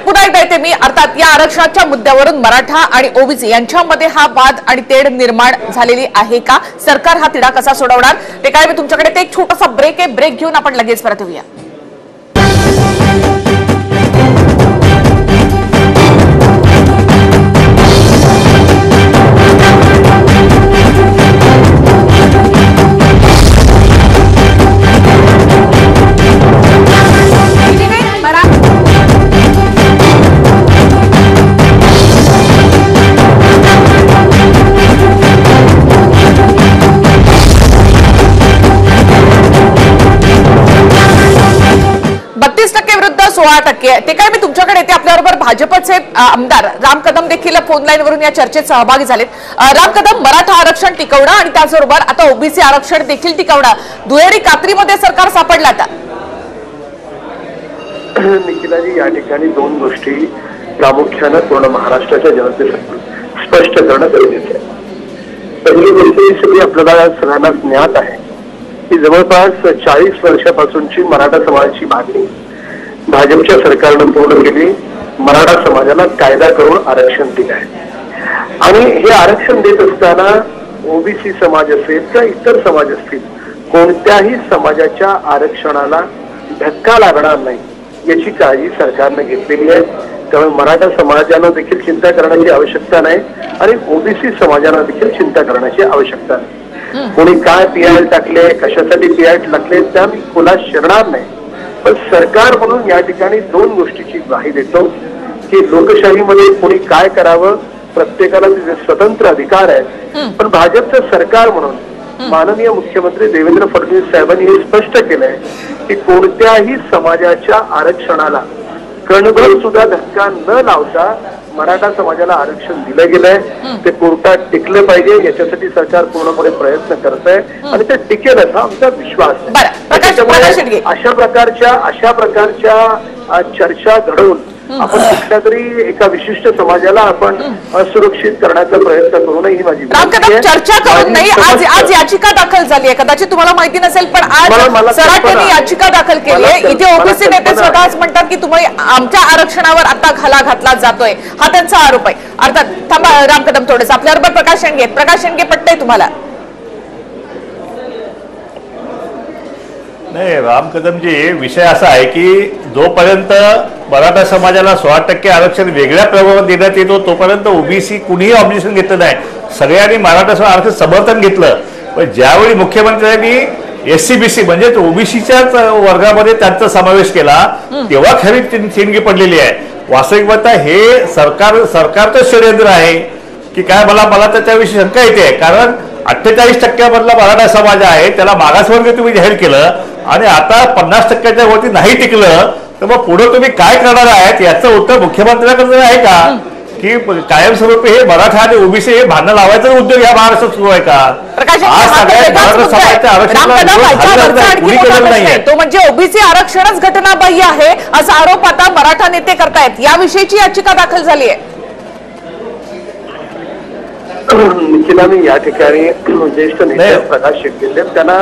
पुन्हा एकदा येते मी. अर्थात या आरक्षणाच्या मुद्द्यावरून मराठा आणि ओबीसी यांच्यामध्ये हा वाद आणि तेढ निर्माण झालेली आहे का? सरकार हा तिढा कसा सोडवणार ते काय? मी तुमच्याकडे ते एक छोटासा ब्रेक आहे, ब्रेक घेऊन आपण लगेच परत येऊया. ते काय? मी तुमच्याकडे येते. आपल्याबरोबर भाजपचे आमदार राम कदम देखील फोन लाईन वरून या चर्चेत सहभागी झालेत. राम कदम, मराठा आरक्षण टिकवणं आणि त्याचबरोबर आता ओबीसी आरक्षण देखील टिकवणं, दुहेरी कात्रीमध्ये सरकार सापडलं आता. निखिलाजी, या ठिकाणी 2 गोष्टी प्रामुख्यानं पूर्ण महाराष्ट्राच्या जनतेसाठी स्पष्ट करणं गरजेचं आहे. पहिली गोष्ट ही सगळी आपल्याला सगळ्यांना ज्ञात आहे की जवळपास 40 वर्षापासूनची मराठा समाजाची मागणी भाजपच्या सरकारनं पूर्ण केली. मराठा समाजाला कायदा करून आरक्षण दिलं आहे. आणि हे आरक्षण देत असताना ओबीसी समाज असेल किंवा इतर समाज असतील, कोणत्याही समाजाच्या आरक्षणाला धक्का लागणार नाही याची काळजी सरकारनं घेतलेली आहे. त्यामुळे मराठा समाजानं देखील चिंता करण्याची आवश्यकता नाही आणि ओबीसी समाजानं देखील चिंता करण्याची आवश्यकता नाही. कोणी काय पीआय टाकले, कशासाठी पीआय टाकले, त्या मी कोणा शिरणार नाही. पण सरकार म्हणून या ठिकाणी 2 गोष्टीची ग्वाही देतो की लोकशाहीमध्ये कोणी काय करावं, प्रत्येकाला तिचे स्वतंत्र अधिकार आहे. पण भाजपचं सरकार म्हणून माननीय मुख्यमंत्री देवेंद्र फडणवीस साहेबांनी हे स्पष्ट केलंय की कोणत्याही समाजाच्या आरक्षणाला कणभर सुद्धा धक्का न लावता मराठा समाजाला आरक्षण दिलं गेलंय. ते कोर्टात टिकलं पाहिजे याच्यासाठी सरकार पूर्णपणे प्रयत्न करत आहे आणि ते टिकेल असा आमचा विश्वास आहे. अशा प्रकारच्या चर्चा घडवून आपण कुठल्या तरी एका विशिष्ट समाजाला आपण असुरक्षित करण्याचा प्रयत्न करू नये ही माझी चर्चा करून नाही. आज याचिका दाखल झाली आहे, कदाचित तुम्हाला माहिती नसेल, पण आज सराटेने याचिका दाखल केली आहे. इथे ओबीसी नेते स्वतःच म्हणतात की तुम्ही आमच्या आरक्षणावर आता घाला घातला जातोय, हा त्यांचा आरोप आहे. अर्थात थांबा राम कदम, थोडेस आपल्याबरोबर प्रकाश शेंडगे पटतंय तुम्हाला? नाही राम कदमजी, विषय असा आहे की जोपर्यंत मराठा समाजाला 16% आरक्षण वेगळ्या प्रभावात देण्यात येतो तोपर्यंत ओबीसी कुणीही ऑब्जेक्शन घेतलं नाही. सगळ्यांनी मराठा आरक्षण समर्थन घेतलं. पण ज्यावेळी मुख्यमंत्र्यांनी एससीबीसी म्हणजे ओबीसीच्याच वर्गामध्ये त्यांचा समावेश केला तेव्हा खरी चिंगी पडलेली आहे. वास्तविकता हे सरकारचं षडयंत्र आहे की काय, मला त्याच्याविषयी शंका येते. कारण 48% मधला मराठा समाज आहे, त्याला मागासवर्गीय तुम्ही जाहीर केलं आणि आता 50%च्या वरती नाही टिकलं, तर मग पुढे तुम्ही काय करणार आहात याचं उत्तर मुख्यमंत्र्यांकडे आहे का? की कायमस्वरूपी हे मराठा आणि ओबीसी हे भांडण लावायचा उद्योग या महाराष्ट्रात सुरू आहे का? तो म्हणजे ओबीसी आरक्षणच घटनाबाह्य आहे असा आरोप आता मराठा नेते करतायत. याविषयीची याचिका दाखल झाली आहे. निखिला, मी या ठिकाणी ज्येष्ठ नेते प्रकाश शेट्टी त्यांना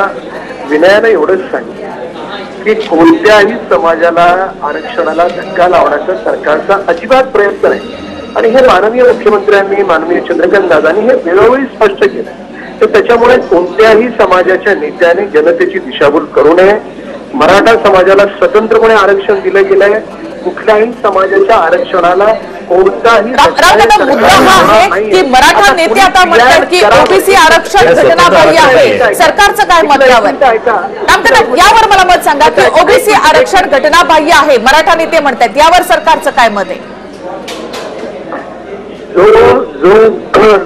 विनयानं एवढंच सांगितलं की कोणत्याही समाजाला आरक्षणाला धक्का लावण्याचा सरकारचा अजिबात प्रयत्न नाही. आणि हे माननीय मुख्यमंत्र्यांनी, माननीय चंद्रकांत दादांनी हे वेळोवेळी स्पष्ट केलं. तर त्याच्यामुळे कोणत्याही समाजाच्या नेत्याने जनतेची दिशाभूल करू नये. मराठा समाजाला स्वतंत्रपणे आरक्षण दिलं गेलंय. कुठल्याही समाजाच्या आरक्षणाला कोणताही मुद्दा हा आहे की मराठा नेते आता म्हणतात की ओबीसी आरक्षण घटनाबाह्य आहे. सरकारचं काय मत यावर? यावर मला मत सांगा की ओबीसी आरक्षण घटनाबाह्य आहे, मराठा नेते म्हणतात, यावर सरकारचं काय मत आहे? जो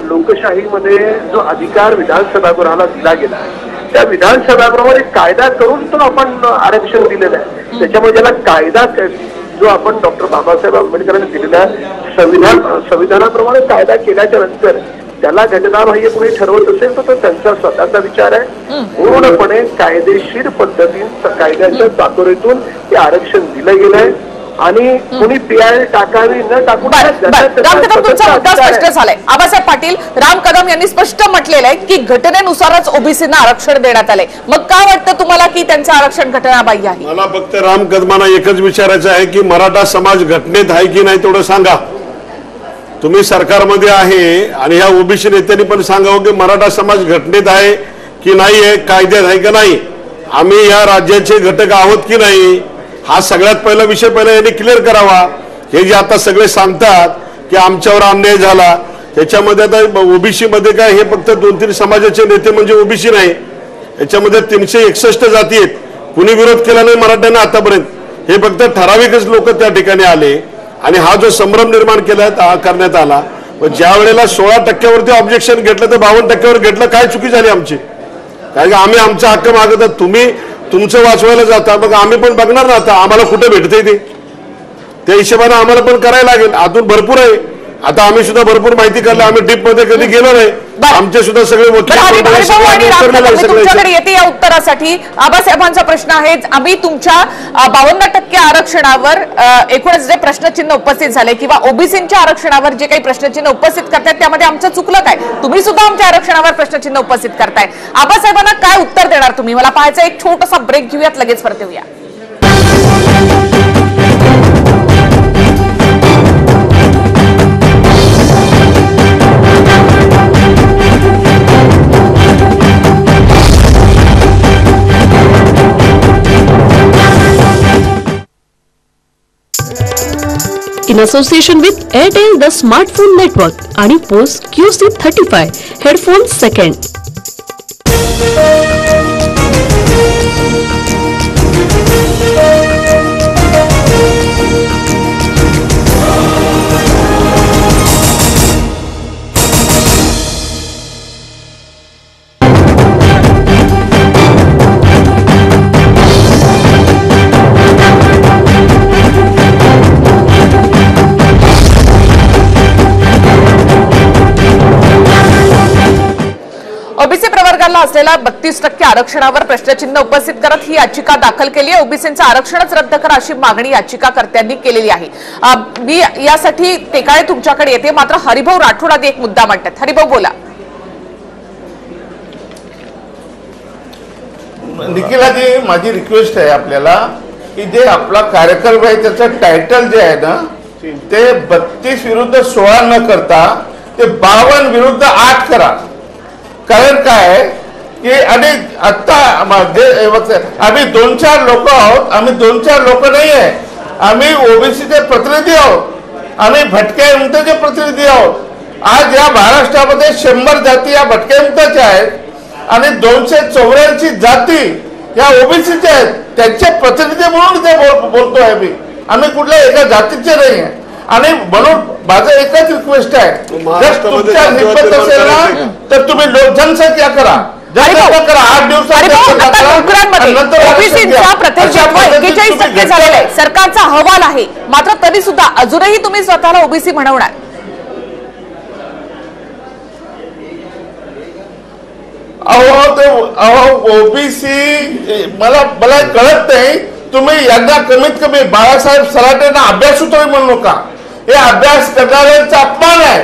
लोकशाहीमध्ये जो अधिकार विधानसभागृहाला दिला गेला आहे त्या विधानसभागृहावर एक कायदा करून तो आपण आरक्षण दिलेलं आहे. त्याच्यामुळे ज्याला कायदा जो आपण डॉक्टर बाबासाहेब आंबेडकरांनी दिलेल्या संविधानाप्रमाणे कायदा केल्याच्या नंतर त्याला घटनाबाह्य कोणी ठरवत असेल तर तो त्यांचा स्वतःचा विचार आहे. पूर्णपणे कायदेशीर पद्धतीने कायद्याच्या चातुरीतून हे आरक्षण दिलं गेलंय आणि कोणी पीआय टाकावी न टाकून तुमचा मुद्दा स्पष्ट झालाय. आबासाहेब पाटील, राम कदम यांनी स्पष्ट म्हटलेलं आहे की घटनेनुसारच ओबीसींना आरक्षण देण्यात आलंय. मग काय वाटतं तुम्हाला की त्यांचं आरक्षण घटनाबाह्य आहे? मला फक्त राम कदमांना एकच विचारायचं आहे की मराठा समाज घटनेत आहे की नाही तेवढं सांगा. तुम्ही सरकारमध्ये आहे आणि ह्या ओबीसी नेत्यांनी पण सांगावं की मराठा समाज घटनेत आहे की नाही आहे, कायद्यात आहे का नाही, आम्ही या राज्याचे घटक आहोत की नाही, हा सगळ्यात पहिला विषय पहिला यांनी क्लिअर करावा. हे जे आता सगळे सांगतात की आमच्यावर अन्याय झाला, त्याच्यामध्ये आता ओबीसी मध्ये काय हे फक्त 2-3 समाजाचे नेते म्हणजे ओबीसी नाही, याच्यामध्ये 361 जाती आहेत. कुणी विरोध केला नाही मराठ्यांना आतापर्यंत. हे फक्त ठराविकच लोक त्या ठिकाणी आले आणि हा जो संभ्रम निर्माण करण्यात आला. ज्या वेळेला 16% ऑब्जेक्शन घेतलं तर 52% घेतलं, काय चुकी झाली आमची? कारण की आम्ही आमचा हक्क मागत, तुम्ही तुमचं वाचवायला जाता, मग आम्ही पण बघणार ना आता आम्हाला कुठे भेटते ते. त्या हिशोबाने आम्हाला पण करायला लागेल. अजून भरपूर आहे. आता आम्ही सुद्धा भरपूर माहिती काढली. आम्ही डीप मध्ये कधी गेलो नाही. आमचे सुद्धा सगळे तुमच्याकडे येते या उत्तरासाठी. आबासाहेबांचा प्रश्न आहे, आम्ही तुमच्या 52% आरक्षणावर एकूणच जे प्रश्नचिन्ह उपस्थित झाले किंवा ओबीसीच्या आरक्षणावर जे काही प्रश्नचिन्ह उपस्थित करतायत त्यामध्ये आमचं चुकलं काय? तुम्ही सुद्धा आमच्या आरक्षणावर प्रश्नचिन्ह उपस्थित करताय. आबासाहेबांना काय उत्तर देणार तुम्ही? मला पाहायचं एक छोटासा ब्रेक घेऊयात, लगेच परत येऊया. In association with Airtel the Smartphone Network आणि Post QC35 Headphones Second. OBC प्रवर्गाला असलेल्या 32% आरक्षणावर प्रश्नचिन्ह उपस्थित करत ही याचिका दाखल केली आहे. ओबीसीचं आरक्षणच रद्द करा अशी मागणी याचिकाकर्त्यांनी केलेली आहे. मी यासाठी ते काय तुमच्याकडे येते, मात्र हरिभाऊ राठोड आधी एक मुद्दा मांडतात. हरिभाऊ बोला. निखिलाजी, माझी रिक्वेस्ट आहे आपल्याला की जे आपला कार्यक्रम आहे त्याचं टायटल जे आहे ना ते 32 विरुद्ध 16 न करता ते 52 विरुद्ध 8 करा. कारण काय की आणि आता आम्ही 2-4 लोक आहोत. आम्ही 2-4 लोक नाही आहे. आम्ही ओबीसीचे प्रतिनिधी आहोत. आम्ही भटक्या विमुक्तचे प्रतिनिधी आहोत. आज या महाराष्ट्रामध्ये 100 जाती या भटक्या विमुक्ताच्या आहेत आणि 284 जाती या ओबीसीच्या आहेत. त्यांचे प्रतिनिधी म्हणून ते बोलतोय आम्ही कुठल्या एका जातीचे नाही आहे. आणि म्हणून माझं एकच रिक्वेस्ट आहे, जर तुमच्या हिंमत असेल ना तर तुम्ही जनसंख्या करा, जनसंख्या करा. 8 दिवसात सरकारचा अहवाल आहे, मात्र तरी सुद्धा अजूनही तुम्ही स्वतःला ओबीसी म्हणवणार. ओबीसी मला कळत नाही. तुम्ही यांना कमीत कमी बाळासाहेब सराटेंना अभ्यासूतही म्हणू नका. हे अभ्यास करणाऱ्यांचा अपमान आहे.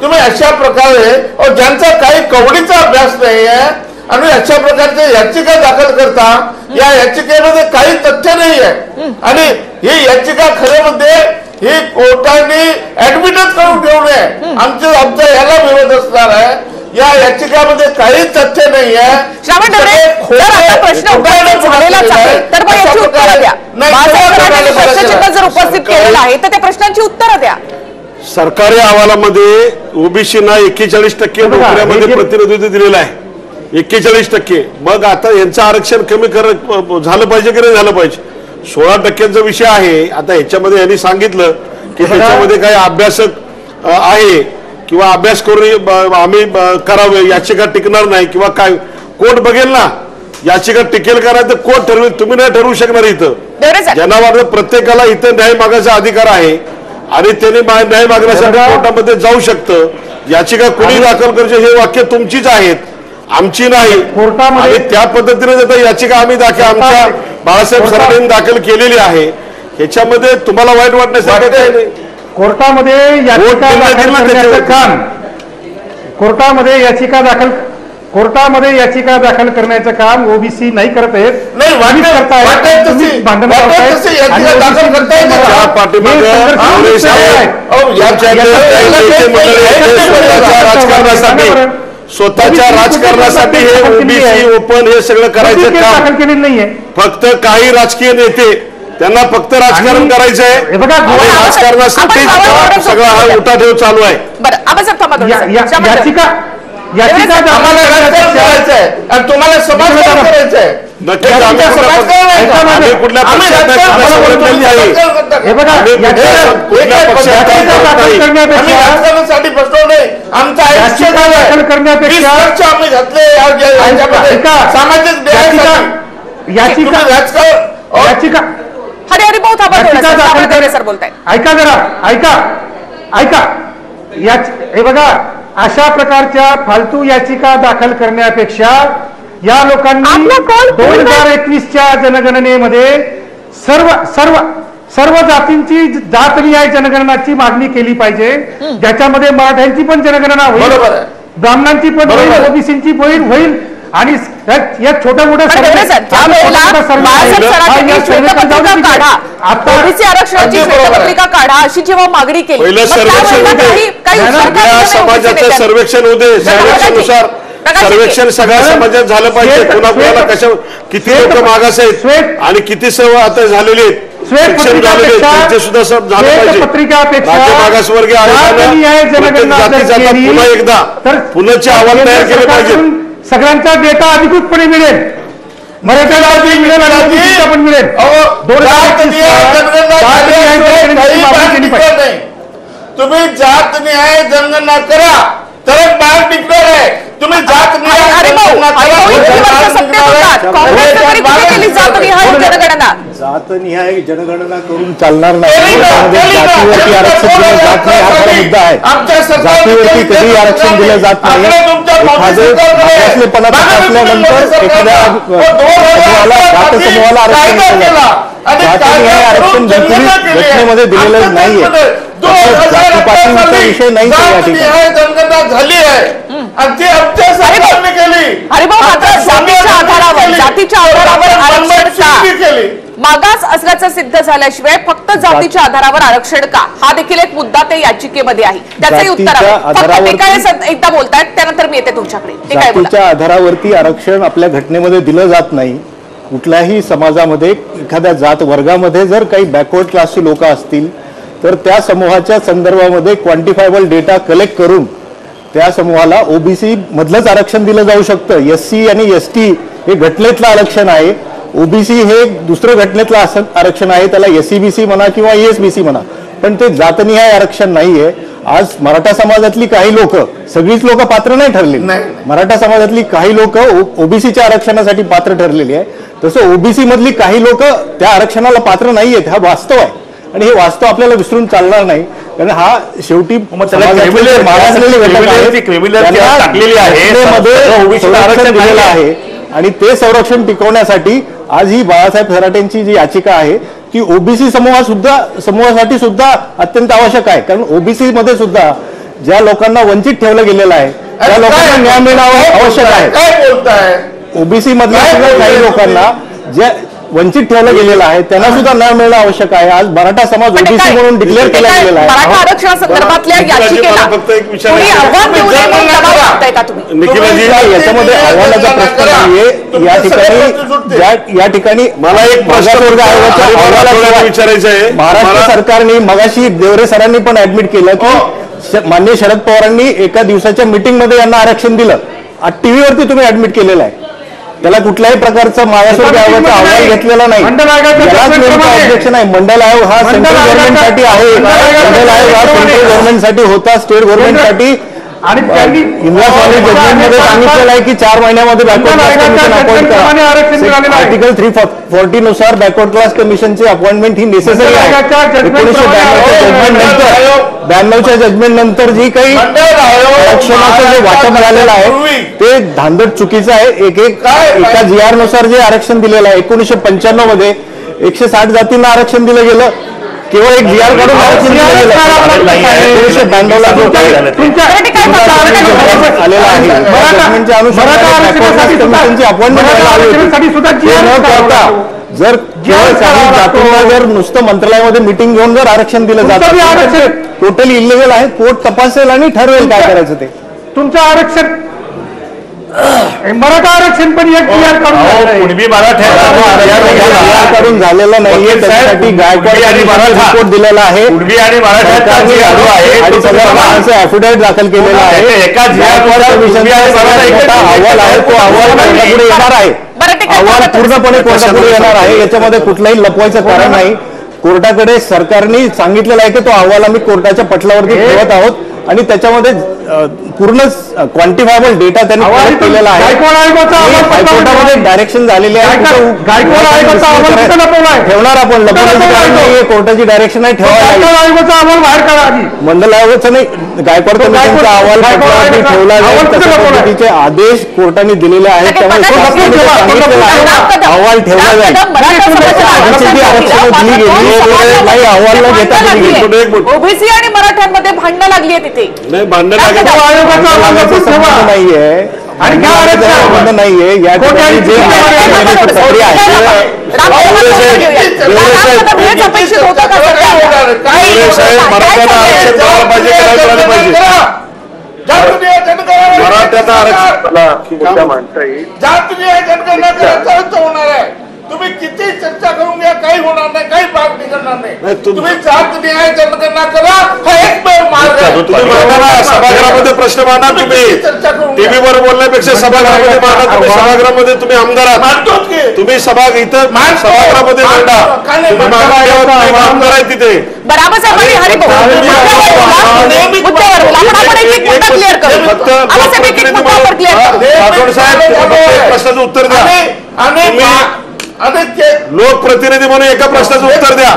तुम्ही अशा प्रकारे ज्यांचा काही कवडीचा अभ्यास नाही आहे आणि अशा प्रकारचे याचिका दाखल करता. या याचिकेमध्ये काही तथ्य नाही आहे आणि ही याचिका खऱ्यामध्ये ही कोर्टाने ऍडमिटच करून घेऊ नये. आमचा याला विरोध असणार आहे. या याचिकामध्ये काही तथ्य नाही आहे. प्रश्न झालेलाच आहे तर मग याची उत्तरं द्या. प्रश्नचिन्ह जर उपस्थित केलेलं आहे तर त्या प्रश्नांची उत्तरं द्या. सरकारी अहवालामध्ये ओबीसीना 41% नोकऱ्यामध्ये प्रतिनिधित्व दिलेलं आहे. 41%. मग आता यांचं आरक्षण कमी झालं पाहिजे की नाही झालं पाहिजे? 16%चा विषय आहे. आता ह्याच्यामध्ये यांनी सांगितलं की त्याच्यामध्ये काही अभ्यासक आहे किंवा अभ्यास करून आम्ही करावे, याचिका टिकणार नाही किंवा काय, कोर्ट बघेल ना याचिका टिकेल का नाही, तर कोर्ट ठरवेल, तुम्ही नाही ठरवू शकणार. इथं जनावर प्रत्येकाला इथं न्याय मागायचा अधिकार आहे आणि त्याने न्याय मागण्यासाठी कोर्टामध्ये जाऊ शकतं. याचिका कोणी दाखल करायची हे वाक्य तुमचीच आहेत, आमची नाही. कोर्टामध्ये त्या पद्धतीने जर याचिका आम्ही आमच्या बाळासाहेब सरांनी दाखल केलेली आहे, ह्याच्यामध्ये तुम्हाला वाईट वाटण्यासाठी काय नाही. कोर्टामध्ये याचिका दाखल करण्याचं काम ओबीसी नाही करत आहेत. स्वतःच्या राजकारणासाठी हे ओबीसी ओपन हे सगळं करायचं काम केलेलं नाहीये. फक्त काही राजकीय नेते त्यांना फक्त राजकारण करायचं आहे, राजकारणासाठी सगळा हा उठाठेव चालू आहे. याचिका आम्हाला राजकारण करायचं आहे आणि तुम्हाला समाजकारण करायचं आहे. राजकारणासाठी बसलो नाही, आमचं आयुष्य आम्ही घातले सामाजिक याचिका ऐका जरा, ऐका हे बघा, अशा प्रकारच्या फालतू याचिका दाखल करण्यापेक्षा या लोकांनी 2021च्या जनगणनेमध्ये सर्व जातींची जातनिहाय जनगणनाची मागणी केली पाहिजे, ज्याच्यामध्ये मराठ्यांची पण जनगणना होईल, ब्राह्मणांची पण होईल, ओबीसीची होईल आणि या छोट्या मोठ्या आरक्षणाची काढा अशी जेव्हा मागणी केली, समाजाचं सर्वेक्षण होते, सर्वेक्षणानुसार सर्वेक्षण सगळ्या समाजात झालं पाहिजे, कुणाकुणाला कशा किती लोक मागास आहेत आणि किती सर्व आता झालेले आहेत, शिक्षण झालेले त्यांचे सुद्धा सब झालं पाहिजे. राज्य मागासवर्गीय आयोगाने पुन्हा एकदा पुनःचे अहवाल तयार केले पाहिजे. सगळ्यांचा डेटा अधिकृतपणे मिळेल, मराठ्याला मिळेल आणि ओबीसीचा पण मिळेल. तुम्ही जात न्याय जनगणना करा तरच बाहेर डिक्लेअर आहे. तुम्ही जात न्याय जातनिहाय जनगणना करून चालणार नाही. जातीवरती आरक्षण दिलं जात नाही हा खरा मुद्दा आहे. जातीवरती कधी आरक्षण दिलं जात नाही. एखादे पदार्थ असल्यानंतर एखाद्या जात समूहाला आरक्षण दिलं जातं. जातनिहाय आरक्षण घटनेमध्ये दिलेलं नाहीये. जातीपातीचा विषय नाही या ठिकाणी जनगणना झाली आहे आणि ती आमच्या सरकारने केली. जातीच्या आधारावर मागास असल्याचं सिद्ध झाल्याशिवाय फक्त जातीच्या आधारावर आरक्षण का, हा देखील एक मुद्दा ते याचिकेमध्ये आहे. त्याचंही उत्तर एकदा बोलतायत, त्यानंतर मी येते तुमच्याकडे. जातीच्या आधारावरती आरक्षण आपल्या घटनेमध्ये दिलं जात नाही. कुठल्याही समाजामध्ये एखाद्या जात वर्गामध्ये जर काही बॅकवर्ड क्लासची लोक असतील तर त्या समूहाच्या संदर्भामध्ये क्वांटिफायबल डेटा कलेक्ट करून त्या समूहाला ओबीसी मधलंच आरक्षण दिलं जाऊ शकतं. एससी आणि एसटी हे घटनेतलं आरक्षण आहे, ओबीसी हे दुसरं घटनेतलं आरक्षण आहे, त्याला एससीबीसी म्हणा किंवा ईएसबीसी म्हणा, पण ते जातनिहाय आरक्षण नाहीये. आज मराठा समाजातली काही लोक, सगळीच लोक पात्र नाही ठरलेली, मराठा समाजातली काही लोक ओबीसीच्या आरक्षणासाठी पात्र ठरलेली आहे, तसं ओबीसी मधली काही लोक त्या आरक्षणाला पात्र नाहीयेत. हा वास्तव आहे आणि हे वास्तव आपल्याला विसरून चालणार नाही, कारण हा शेवटी आहे आणि ते संरक्षण टिकवण्यासाठी आज ही बाळासाहेब थराटेंची जी याचिका आहे ती ओबीसी समूहासाठी सुद्धा अत्यंत आवश्यक आहे. कारण ओबीसी मध्ये सुद्धा ज्या लोकांना वंचित ठेवलं गेलेलं आहे त्या लोकांना न्याय मिळणं आवश्यक आहे. ओबीसी मधल्या सुद्धा काही लोकांना ज्या वंचित ठेवलं गेलेलं आहे त्यांना सुद्धा न्याय मिळणं आवश्यक आहे. आज मराठा समाज ओबीसी म्हणून डिक्लेअर केला गेलेला आहे. मराठा आरक्षणासंदर्भातल्या याचिकेला कोणी आव्हान देऊ नये म्हणून दबाव टाकताय का तुम्ही? याच्यामध्ये आव्हानाचा प्रश्न नाहीये. या ठिकाणी मला एक मागासवर्ग आयोगाच्या अहवालाला विचारायचं आहे. महाराष्ट्र सरकारने मगाशी देवरे सरांनी पण ऍडमिट केलं की माननीय शरद पवारांनी एका दिवसाच्या मीटिंगमध्ये यांना आरक्षण दिलं. टीव्हीवरती तुम्ही ऍडमिट केलेलं आहे. त्याला कुठल्याही प्रकारचा मागासवर्गीय आयोगाचा अहवाल घेतलेला नाही. ऑब्जेक्शन आहे. मंडल आयोग हा सेंट्रल गव्हर्नमेंटसाठी आहे. मंडल आयोग हा सेंट्रल गव्हर्नमेंटसाठी होता, स्टेट गव्हर्नमेंटसाठी. आणि इंदिरा स्वामी जजमेंटमध्ये सांगितलेलं आहे की 4 महिन्यामध्ये बॅकवर्ड क्लास कमिशन अपॉइंट करा. आर्टिकल 340 नुसार बॅकवर्ड क्लास कमिशनची अपॉइंटमेंट ही नेसेसरी आहे. 1992च्या जजमेंट नंतर जी काही आरक्षणाचं जे वाटप झालेलं आहे ते धांदट चुकीचं आहे. एका GR नुसार जे आरक्षण दिलेलं आहे 1995 मध्ये 160 जातींना आरक्षण दिलं गेलं. केवळ एक GR काढून आरक्षण दिलं गेलं. 1992ला आलेला आहे जजमेंटच्या अनुषंगाने कमिशनची अपॉइंटमेंट न करता जर जातींना जर नुसतं मंत्रालयामध्ये मिटिंग घेऊन जर आरक्षण दिलं जातं टोटली इलिगल आहे. कोर्ट तपासेल आणि ठरवेल काय करायचं ते. तुमचं आरक्षण मराठा आरक्षण पण एक काढून झालेलं नाहीये. त्याच्यासाठी गायकवाड रिपोर्ट दिलेला आहे आणि सगळ्या माणसं ऍफिडेव्हिट दाखल केलेला आहे. अहवाल आहे तो अहवाल कोर्टापुढे येणार आहे. अहवाल पूर्णपणे कोर्टापुढे येणार आहे. याच्यामध्ये कुठलंही लपवायचं कारण नाही. कोर्टाकडे सरकारने सांगितलेलं आहे की तो अहवाल आम्ही कोर्टाच्या पटलावरती ठेवत आहोत आणि त्याच्यामध्ये पूर्ण क्वांटिफायबल डेटा त्यांनी केलेला आहे. हायकोर्टामध्ये डायरेक्शन झालेली आहे. ठेवणार आपण लपवण्याची कोर्टाची डायरेक्शन आहे ठेवायला. मंडल आयोगाचा नाही गायकवाड कमिशनचा अहवाल ठेवला जाईल तशा पद्धतीचे आदेश कोर्टाने दिलेले आहेत. त्यामुळे अहवाल ठेवला जाईल. आरक्षण दिली गेली नाही अहवाल न घेता दिली गेली. ओबीसी आणि मराठ्यांमध्ये भांडणं लागली आहे तिथे. नाही भांडण नाहीये आणि नाहीये या ठिकाणी जे प्रक्रिया आहे मराठ्याचा आरक्षण मानता येईल. होणार आहे. तुम्ही किती चर्चा करून घ्या काही होणार नाही, काही भाग निघणार नाही. तुम्ही जात न्याय जनगणना करा हा एकमेव मार्ग आहे. तुम्ही सभागृहामध्ये प्रश्न मांडा. तुम्ही टीव्हीवर बोलण्यापेक्षा सभागृहामध्ये मांडा. तुम्ही सभागृहामध्ये तुम्ही आमदार आहात. तुम्ही सभा इथं सभागृहामध्ये मांडा. आमदार आहे तिथे प्रश्नाचं उत्तर द्या. लोकप्रतिनिधी म्हणून एका प्रश्नाचं उत्तर द्या.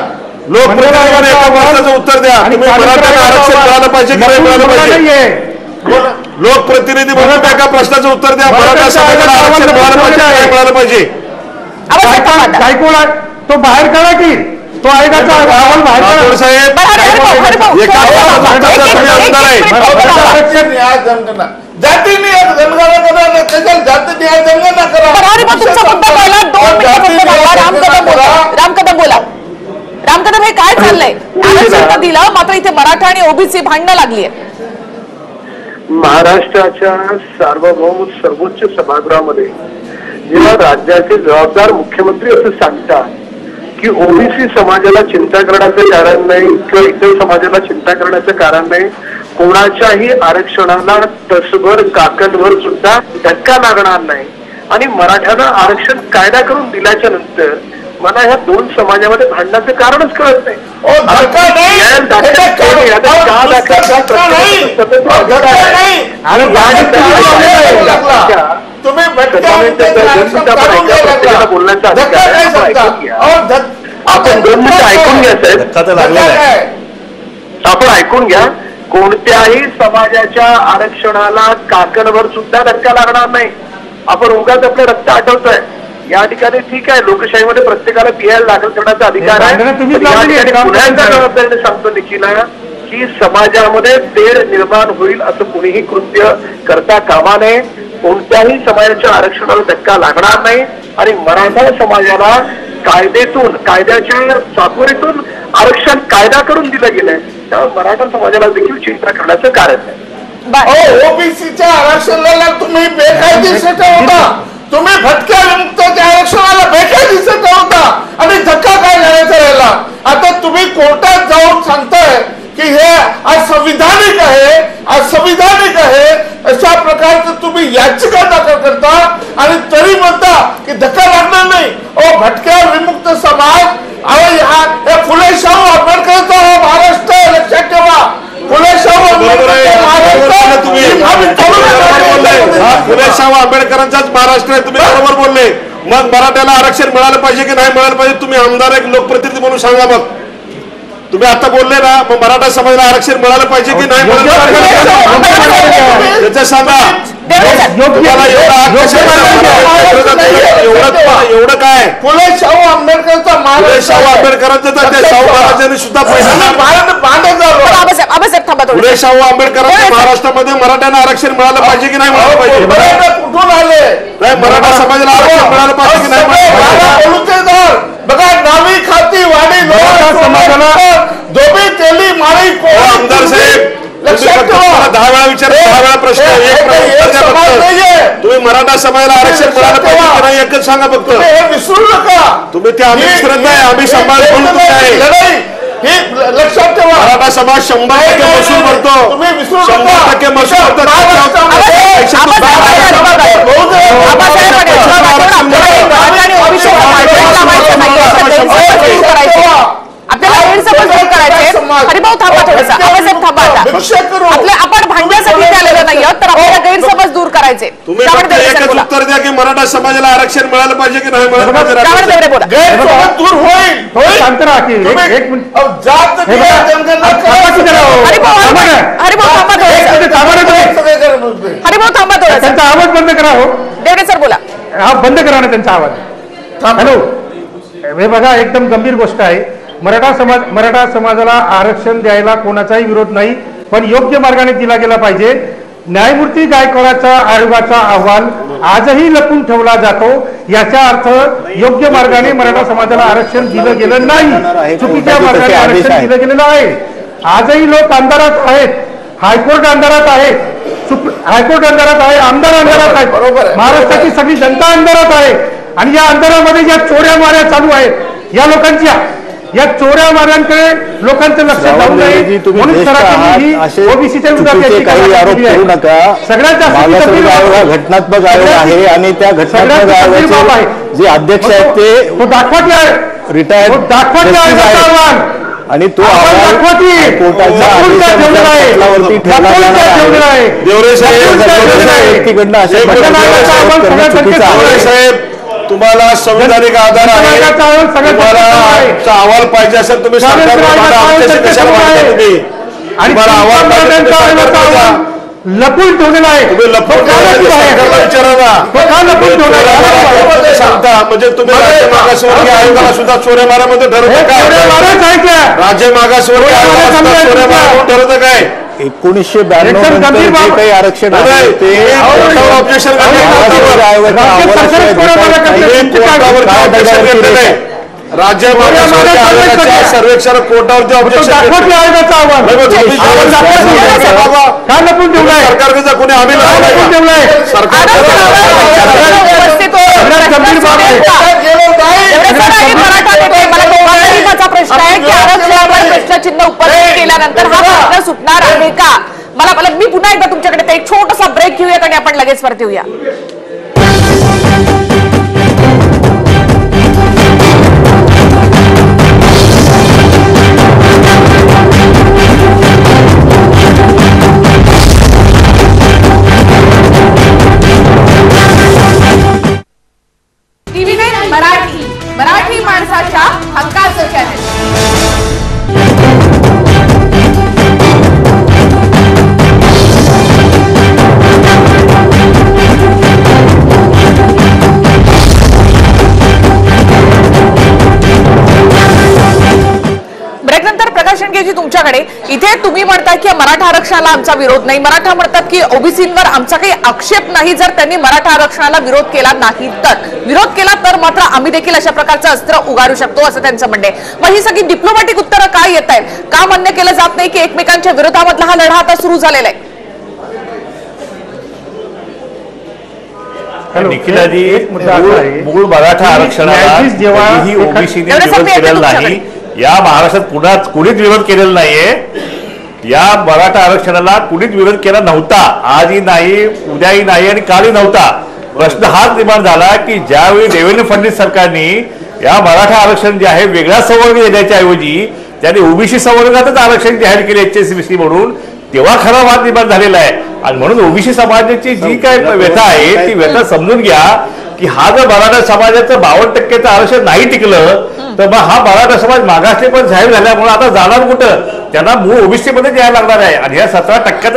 लोकप्रतिनिधी म्हणून एका प्रश्नाचं उत्तर द्या. तुम्ही मराठ्यांना आरक्षण मिळालं पाहिजे की नाही मिळालं पाहिजे. लोकप्रतिनिधी म्हणून एका प्रश्नाचं उत्तर द्या. मराठा समाजाला आरक्षण मिळालं पाहिजे की नाही मिळालं पाहिजे. गायकवाड तो बाहेर करा की तो आयोगाचा अहवाल बाहेर साहेब एका तुम्ही आमदार आहे. जाती न्याय जनगणना करा त्याच्यात जाती न्याय जनगणना करा. राम कदम बोला. राम कदम हे काय चाललंय? आरक्षण दिलं मात्र इथे मराठा आणि ओबीसी भांडणं लागली आहे. महाराष्ट्राच्या सार्वभौम सर्वोच्च सभागृहामध्ये जेव्हा राज्याचे जबाबदार मुख्यमंत्री असं सांगतात की ओबीसी समाजाला चिंता करण्याचं कारण नाही किंवा इतर समाजाला चिंता करण्याचं कारण नाही, कोणाच्याही आरक्षणाला तसभर काकणभर सुद्धा धक्का लागणार नाही आणि मराठ्यांना आरक्षण कायदा करून दिल्याच्या नंतर मला ह्या दोन समाजामध्ये भांडण्याचं कारणच कळत नाही. बोलण्याचा आपण 2 मिनिटं ऐकून घ्या साहेब. आपण ऐकून घ्या. कोणत्याही समाजाच्या आरक्षणाला काकणभर सुद्धा धक्का लागणार नाही. आपण उगाच आपलं रक्त आठवतोय या ठिकाणी ठीक आहे. लोकशाहीमध्ये प्रत्येकाला PI दाखल करण्याचा अधिकार आहे. पुण्याच्या जबाबदारीने सांगतो निखिला की समाजामध्ये तेढ निर्माण होईल असं कुणीही कृत्य करता कामा नये. कोणत्याही समाजाच्या आरक्षणाला धक्का लागणार नाही आणि मराठा समाजाला कायद्याच्या चाकोरीतून आरक्षण कायदा करून दिलं गेलंय. त्यामुळे मराठा समाजाला देखील चिंता करण्याचं कारण नाही. ओबीसीच्या आरक्षणाला तुम्ही बेकायदेशीर ठेवता. तुम्ही भटक्या विमुक्ताच्या आरक्षणाला बेकायदेशीर ठेवता आणि धक्का काय घालायचा राहिला. आता तुम्ही कोर्टात जाऊन सांगताय की हे असंविधानिक आहे, असंविधानिक आहे अशा प्रकारचं तुम्ही याचिका दाखल करता आणि तरी म्हणता की धक्का लागणार नाही. अहो भटक्या विमुक्त समाज, अहो फुले शाहू आंबेडकरचा महाराष्ट्र लक्षात ठेवा. फुले शाहू फुले शाहू आंबेडकरांचाच महाराष्ट्र आहे, तुम्ही बरोबर बोलले. मग मराठ्याला आरक्षण मिळालं पाहिजे की नाही मिळालं पाहिजे, तुम्ही आमदार एक लोकप्रतिनिधी म्हणून सांगा. मग तुम्ही आता बोलले ना, मग मराठा समाजाला आरक्षण मिळालं पाहिजे की नाही मिळालं पाहिजे त्याचं सांगा. एवढं काय फुले शाहू आंबेडकरचा फुले शाहू आंबेडकरांचं तर शाहू महाराजांनी सुद्धा फुले शाहू आंबेडकरांच्या महाराष्ट्रामध्ये मराठ्यांना आरक्षण मिळालं पाहिजे की नाही मिळालं पाहिजे. कुठून आले नाही मराठा समाजाला आरक्षण मिळालं पाहिजे की नाही बघा. नावी खाती वाणी समाजाला धोबी तेली माळी आमदार साहेब 10 वेळा विचार 10 वेळा प्रश्न तुम्ही मराठा समाजाला आरक्षण मिळालं पाहिजे की नाही एकच सांगा फक्त. विसरू नका तुम्ही ते आम्ही विसरत नाही, आम्ही समाज बोलतो आहे. लक्षात ठेवा मराठा समाज 100% महसूल भरतो, 100% महसूल भरतो. आपल्याला गैरसमज दूर करायचे. हरिभाऊ थांबा थोडंसं, आवाज थांबा आता. आपण भांडण्यासाठी आलेलो नाही तर आपल्याला गैरसमज दूर करायचे. तुम्ही एकच उत्तर द्या की मराठा समाजाला आरक्षण मिळालं पाहिजे की नाही मिळालं पाहिजे. गैरसमज दूर होईल. शांत राहा की एक मिनिट. हरिभाऊ थांबा थोडंसं, त्यांचा आवाज बंद करा. हो देवडे सर बोला. हा बंद करा ना त्यांचा आवाज. हॅलो, हे बघा एकदम गंभीर गोष्ट आहे. मराठा समाजाला आरक्षण द्यायला कोणाचाही विरोध नाही, पण योग्य मार्गाने दिला गेला पाहिजे. न्यायमूर्ती गायकवाडचा आयोगाचा अहवाल आजही लपून ठेवला जातो, याचा अर्थ योग्य मार्गाने मराठा समाजाला आरक्षण दिलं गेलं नाही, चुकीच्या मार्गाने आरक्षण दिलं गेलेलं आहे. आजही लोक अंधारात आहेत, हायकोर्ट अंधारात आहेत, हायकोर्ट अंधारात आहे, आमदार अंधारात आहेत, महाराष्ट्राची सगळी जनता अंधारात आहे. आणि या अंधारामध्ये ज्या चोऱ्या माऱ्या चालू आहेत या लोकांच्या, या चोऱ्या माऱ्यांकडे लोकांचं लक्ष जाऊ नये म्हणून सरासरी ओबीसीच्या विरोधात सगळ्यात जास्त घटनात्मक आयोग आहे आणि त्या घटनात्मक आयोगाचे जे अध्यक्ष आहेत ते दाखवते रिटायर्ड आव्हान आणि तो तुम्हाला संविधानिक आधार आहे, तुम्हाला अहवाल पाहिजे असेल तुम्ही लपून ठेवलेला आहे. तुम्ही लपून विचारा सांगता म्हणजे तुम्ही राज्य मागासवर्गीय आयोगाला सुद्धा चोऱ्या माऱ्यामध्ये ठरवता काय? राज्य मागासवर्गीय आयोगाला चोऱ्या माऱ्यामध्ये ठरवतं काय? 1992 जे काही आरक्षण आहे ते ऑब्जेक्शन राज्य मागासवर्गीय सर्वेक्षण कोर्टावरती ऑब्जेक्शन सरकारचा कोणी आम्ही सरकार प्रश्न आहे की आरक्षणावर प्रश्नचिन्ह उपस्थित केल्यानंतर हा प्रश्न सुटणार आहे का? मला मी पुन्हा एकदा तुमच्याकडे एक छोटासा ब्रेक घेऊयात आणि आपण लगेच परत येऊया. TV9 मराठी माणसाच्या हक्काचं चॅनल. ब्रेकनंतर प्रकाशन घ्यायची तुमच्याकडे. इथे तुम्ही म्हणता की मराठा आरक्षणाला आमचा विरोध नाही, मराठा म्हणतात की ओबीसींवर आमचा काही आक्षेप नाही. जर त्यांनी मराठा आरक्षणाला विरोध केला नाही तर मात्र आम्ही देखील अशा प्रकारचं अस्त्र उगारू शकतो असं त्यांचं म्हणणे. मग ही सगळी डिप्लोमॅटिक उत्तरं काय येत आहेत? का मान्य केलं जात नाही की एकमेकांच्या विरोधामधला हा लढा आता सुरू झालेला आहे? मूळ मराठा आरक्षणाला कधीही ओबीसीने विरोध केलेला नाही. या महाराष्ट्रात कुणीच विरोध केलेला नाहीये. या मराठा आरक्षणाला कुणीच विरोध केला नव्हता, आजही नाही, उद्याही नाही आणि कालही नव्हता. प्रश्न हाच निर्माण झाला की ज्यावेळी देवेंद्र फडणवीस सरकारने या मराठा आरक्षण जे आहे वेगळा संवर्ग देण्याच्या ऐवजी त्याने ओबीसी संवर्गातच आरक्षण जाहीर केले HSBC म्हणून, तेव्हा खरा वाद निर्माण झालेला आहे. आणि म्हणून ओबीसी समाजाची जी काय व्यथा आहे ती व्यथा समजून घ्या की हा जर मराठा समाजाचं 52% आरक्षण नाही टिकलं तर मग हा मराठा समाज मागासले पण जाहीर झाल्यामुळे आता जाणार कुठं, त्यांना मूळ ओबीसी मध्ये यायला लागणार आहे. आणि या 17%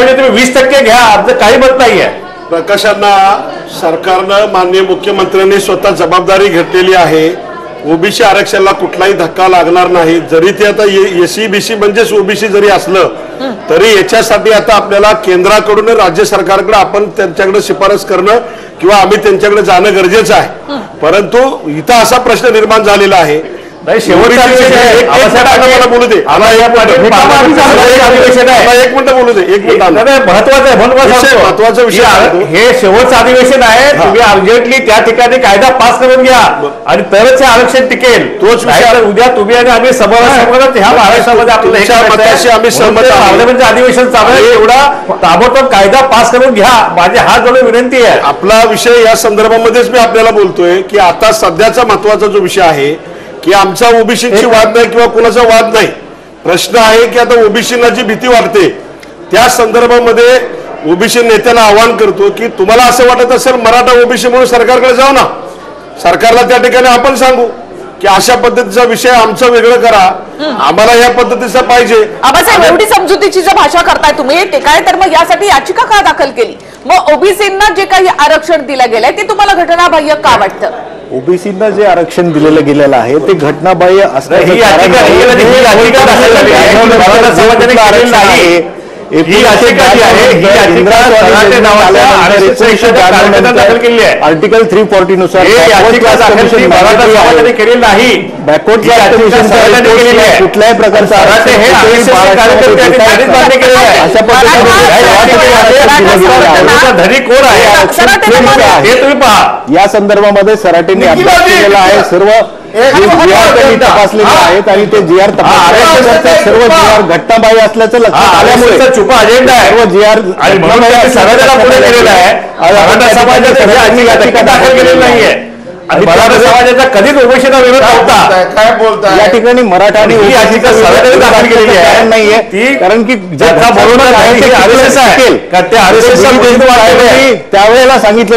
तुम्ही 20% घ्या, आमचं काही मत नाहीये. प्रकाशांना सरकारनं माननीय मुख्यमंत्र्यांनी स्वतः जबाबदारी घेतलेली आहे. ओबीसी आरक्षणाला कुठलाही धक्का लागणार नाही. जरी ते आता SEBC म्हणजेच ओबीसी जरी असलं तरी याच्यासाठी आता आपल्याला केंद्राकडून राज्य सरकारकडे आपण त्यांच्याकडे शिफारस करणं किंवा आम्ही त्यांच्याकडे जाणं गरजेचं आहे. परंतु इथं असा प्रश्न निर्माण झालेला आहे, शेवटचा मला बोलू दे, एक मिनिट बोलू दे, एक मिनिट. महत्वाचा विषय हे शेवटचं अधिवेशन आहे, तुम्ही अर्जंटली त्या ठिकाणी कायदा पास करून घ्या आणि तरच हे आरक्षण टिकेल. तोच विषय उद्या तुम्ही आणि आम्ही समाजात ह्या महाराष्ट्रामध्ये आपल्याला आम्ही सहमत पार्लमेंटचं अधिवेशन चालू आहे, एवढा ताबडतोब कायदा पास करून घ्या, माझी हात जोडून विनंती आहे. आपला विषय या संदर्भामध्येच मी आपल्याला बोलतोय की आता सध्याचा महत्वाचा जो विषय आहे की आमचा ओबीसीची वाद नाही किंवा कुणाचा वाद नाही. प्रश्न आहे की आता ओबीसींना जी भीती वाटते त्या संदर्भामध्ये ओबीसी नेत्यांना आवाहन करतो की तुम्हाला असं वाटत असेल मराठा ओबीसी म्हणून सरकारकडे जाऊ ना, सरकारला त्या ठिकाणी आपण सांगू की अशा पद्धतीचा विषय आमचं वेगळं करा, आम्हाला या पद्धतीचा पाहिजे. आबासाहेब, एवढी समजुतीची जर भाषा करताय तुम्ही ते काय, तर मग यासाठी याचिका का दाखल केली? मग ओबीसींना जे काही आरक्षण दिलं गेलंय ते तुम्हाला घटनाबाह्य का वाटतं? ओबीसींना जे आरक्षण दिलेलं गेलेलं आहे ते घटनाबाह्य असण्याचं आर्टिकल 340 नुसार कुठल्याही प्रकारचं धनी कोण आहे तुम्ही पहा. या संदर्भामध्ये सराटेंनी अभ्यास केलेला आहे, सर्व तपासलेले आहेत आणि ते GR सर्व GR घटनाबाह्य असल्याचं लक्षात आल्यामुळे छुपा अजेंडा आहे सर्व GR दाखल केलेलं नाहीये आणि मराठा समाजाचा कधीच ओबीसीचा विरोध नव्हता. काय बोलताय? या ठिकाणी मराठा आणि दाखल केलेली आहे नाहीये ती, कारण की त्यावेळेला सांगितलं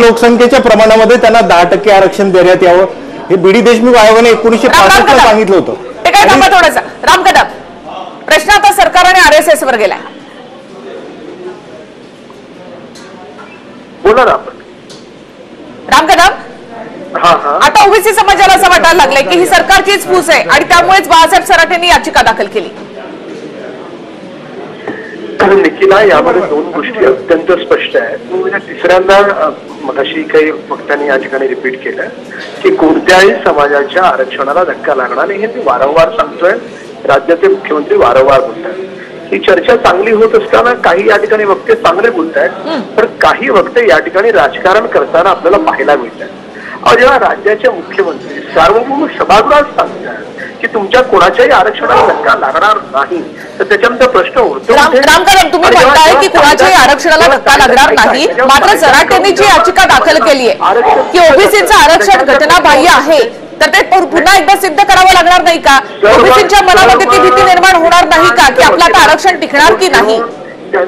लोकसंख्येच्या प्रमाणामध्ये त्यांना 10% आरक्षण देण्यात यावं, हे बीडी देशमुख आयोगाने 1965 ला सांगितलं होतं. ते काय थांबा थोडंसं, राम कदम, प्रश्न आता सरकार आणि RSS वर गेलाय. बोला ना आपण. राम कदम, आता ओबीसी समाजाला असं वाटायला लागलंय की ही सरकारचीच फूस आहे आणि त्यामुळेच बाळासाहेब सराटेंनी याचिका दाखल केली. निखिला, यामध्ये दोन गोष्टी अत्यंत स्पष्ट आहेत. म्हणजे तिसऱ्यांदा मगाशी काही वक्त्यांनी या ठिकाणी रिपीट केलं की कोणत्याही समाजाच्या आरक्षणाला धक्का लागणार नाही, हे मी वारंवार सांगतोय. राज्याचे मुख्यमंत्री वारंवार बोलतात. ही चर्चा चांगली होत असताना काही या ठिकाणी वक्ते चांगले बोलत आहेत, तर काही वक्ते या ठिकाणी राजकारण करताना आपल्याला पाहायला मिळतात. जेव्हा राज्याचे मुख्यमंत्री सार्वभौम सभागृहात सांगतात की तुमच्या कोणाच्याही आरक्षणाला धक्का लागणार नाही, तर त्याच्यानंतर प्रश्न उरतो. राम कदम, तुम्ही म्हणताय की कोणाच्याही आरक्षणाला धक्का लागणार नाही, मात्र सराटेंनी जी याचिका दाखल केली आहे की ओबीसीचं आरक्षण घटनाबाह्य आहे, तर ते पुन्हा एकदा सिद्ध करावं लागणार नाही का? ओबीसीच्या मनामध्ये ती भीती निर्माण होणार नाही का की आपलं आता आरक्षण टिकणार की नाही? सर,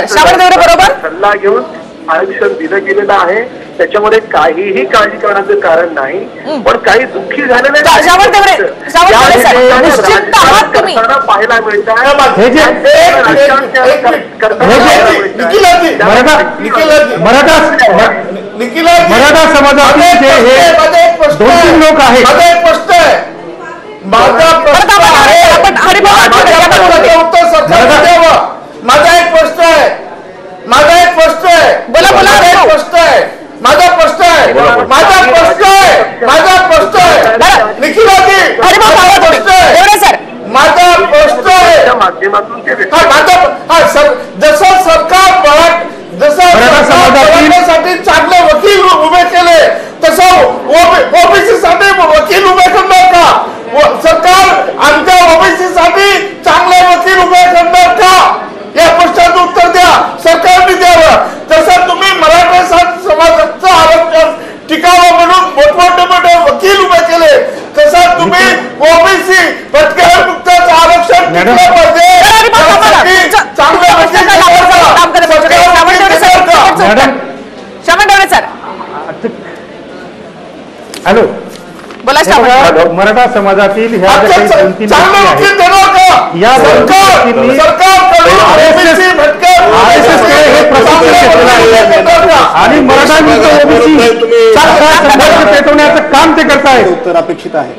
श्रावण देवरे बरोबर सल्ला घेऊन आरक्षण दिलं गेलेलं आहे, त्याच्यामध्ये काहीही काळजी करण्याचं कारण नाही. पण काही दुःखी झालेले पाहायला मिळतात. मराठा समाजाचे दोन लोक आहेत. माझा प्रश्न आहे, माझा एक प्रश्न आहे, माझा एक प्रश्न आहे, बोला बोला, प्रश्न आहे, माझा प्रश्न आहे, माझा प्रश्न आहे, माझा प्रश्न आहे, निखिलाजी सर, माझा प्रश्न आहे. माध्यमातून जसं सरकार साठी चांगले वकील उभे केले, तसं ओबीसी साठी हॅलो बोला हे बघा, मराठा समाजातील ह्या ज्या काही दोन-तीन गोष्टी आहेत, या दोन-तीन आणि मराठा विरुद्ध ओबीसी संघर्ष पेटवण्याचं काम ते करतायत. उत्तर अपेक्षित आहे.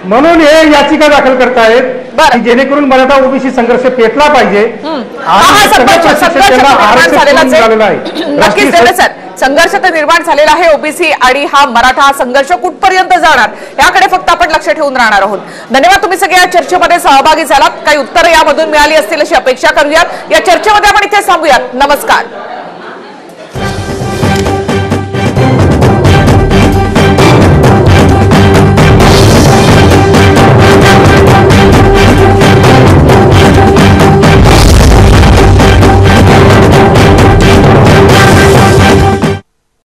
म्हणून हे याचिका दाखल करतायत की जेणेकरून मराठा ओबीसी संघर्ष पेटला पाहिजे. संघर्ष तर निर्माण झालेला आहे ओबीसी आणि हा मराठा संघर्ष कुठपर्यंत जाणार याकडे फक्त आपण लक्ष ठेवून राहणार आहोत. धन्यवाद, तुम्ही सगळे या चर्चेमध्ये सहभागी झालात. काही उत्तरं यामधून मिळाली असतील अशी अपेक्षा करूयात. या चर्चेमध्ये आपण इथे थांबूयात. नमस्कार.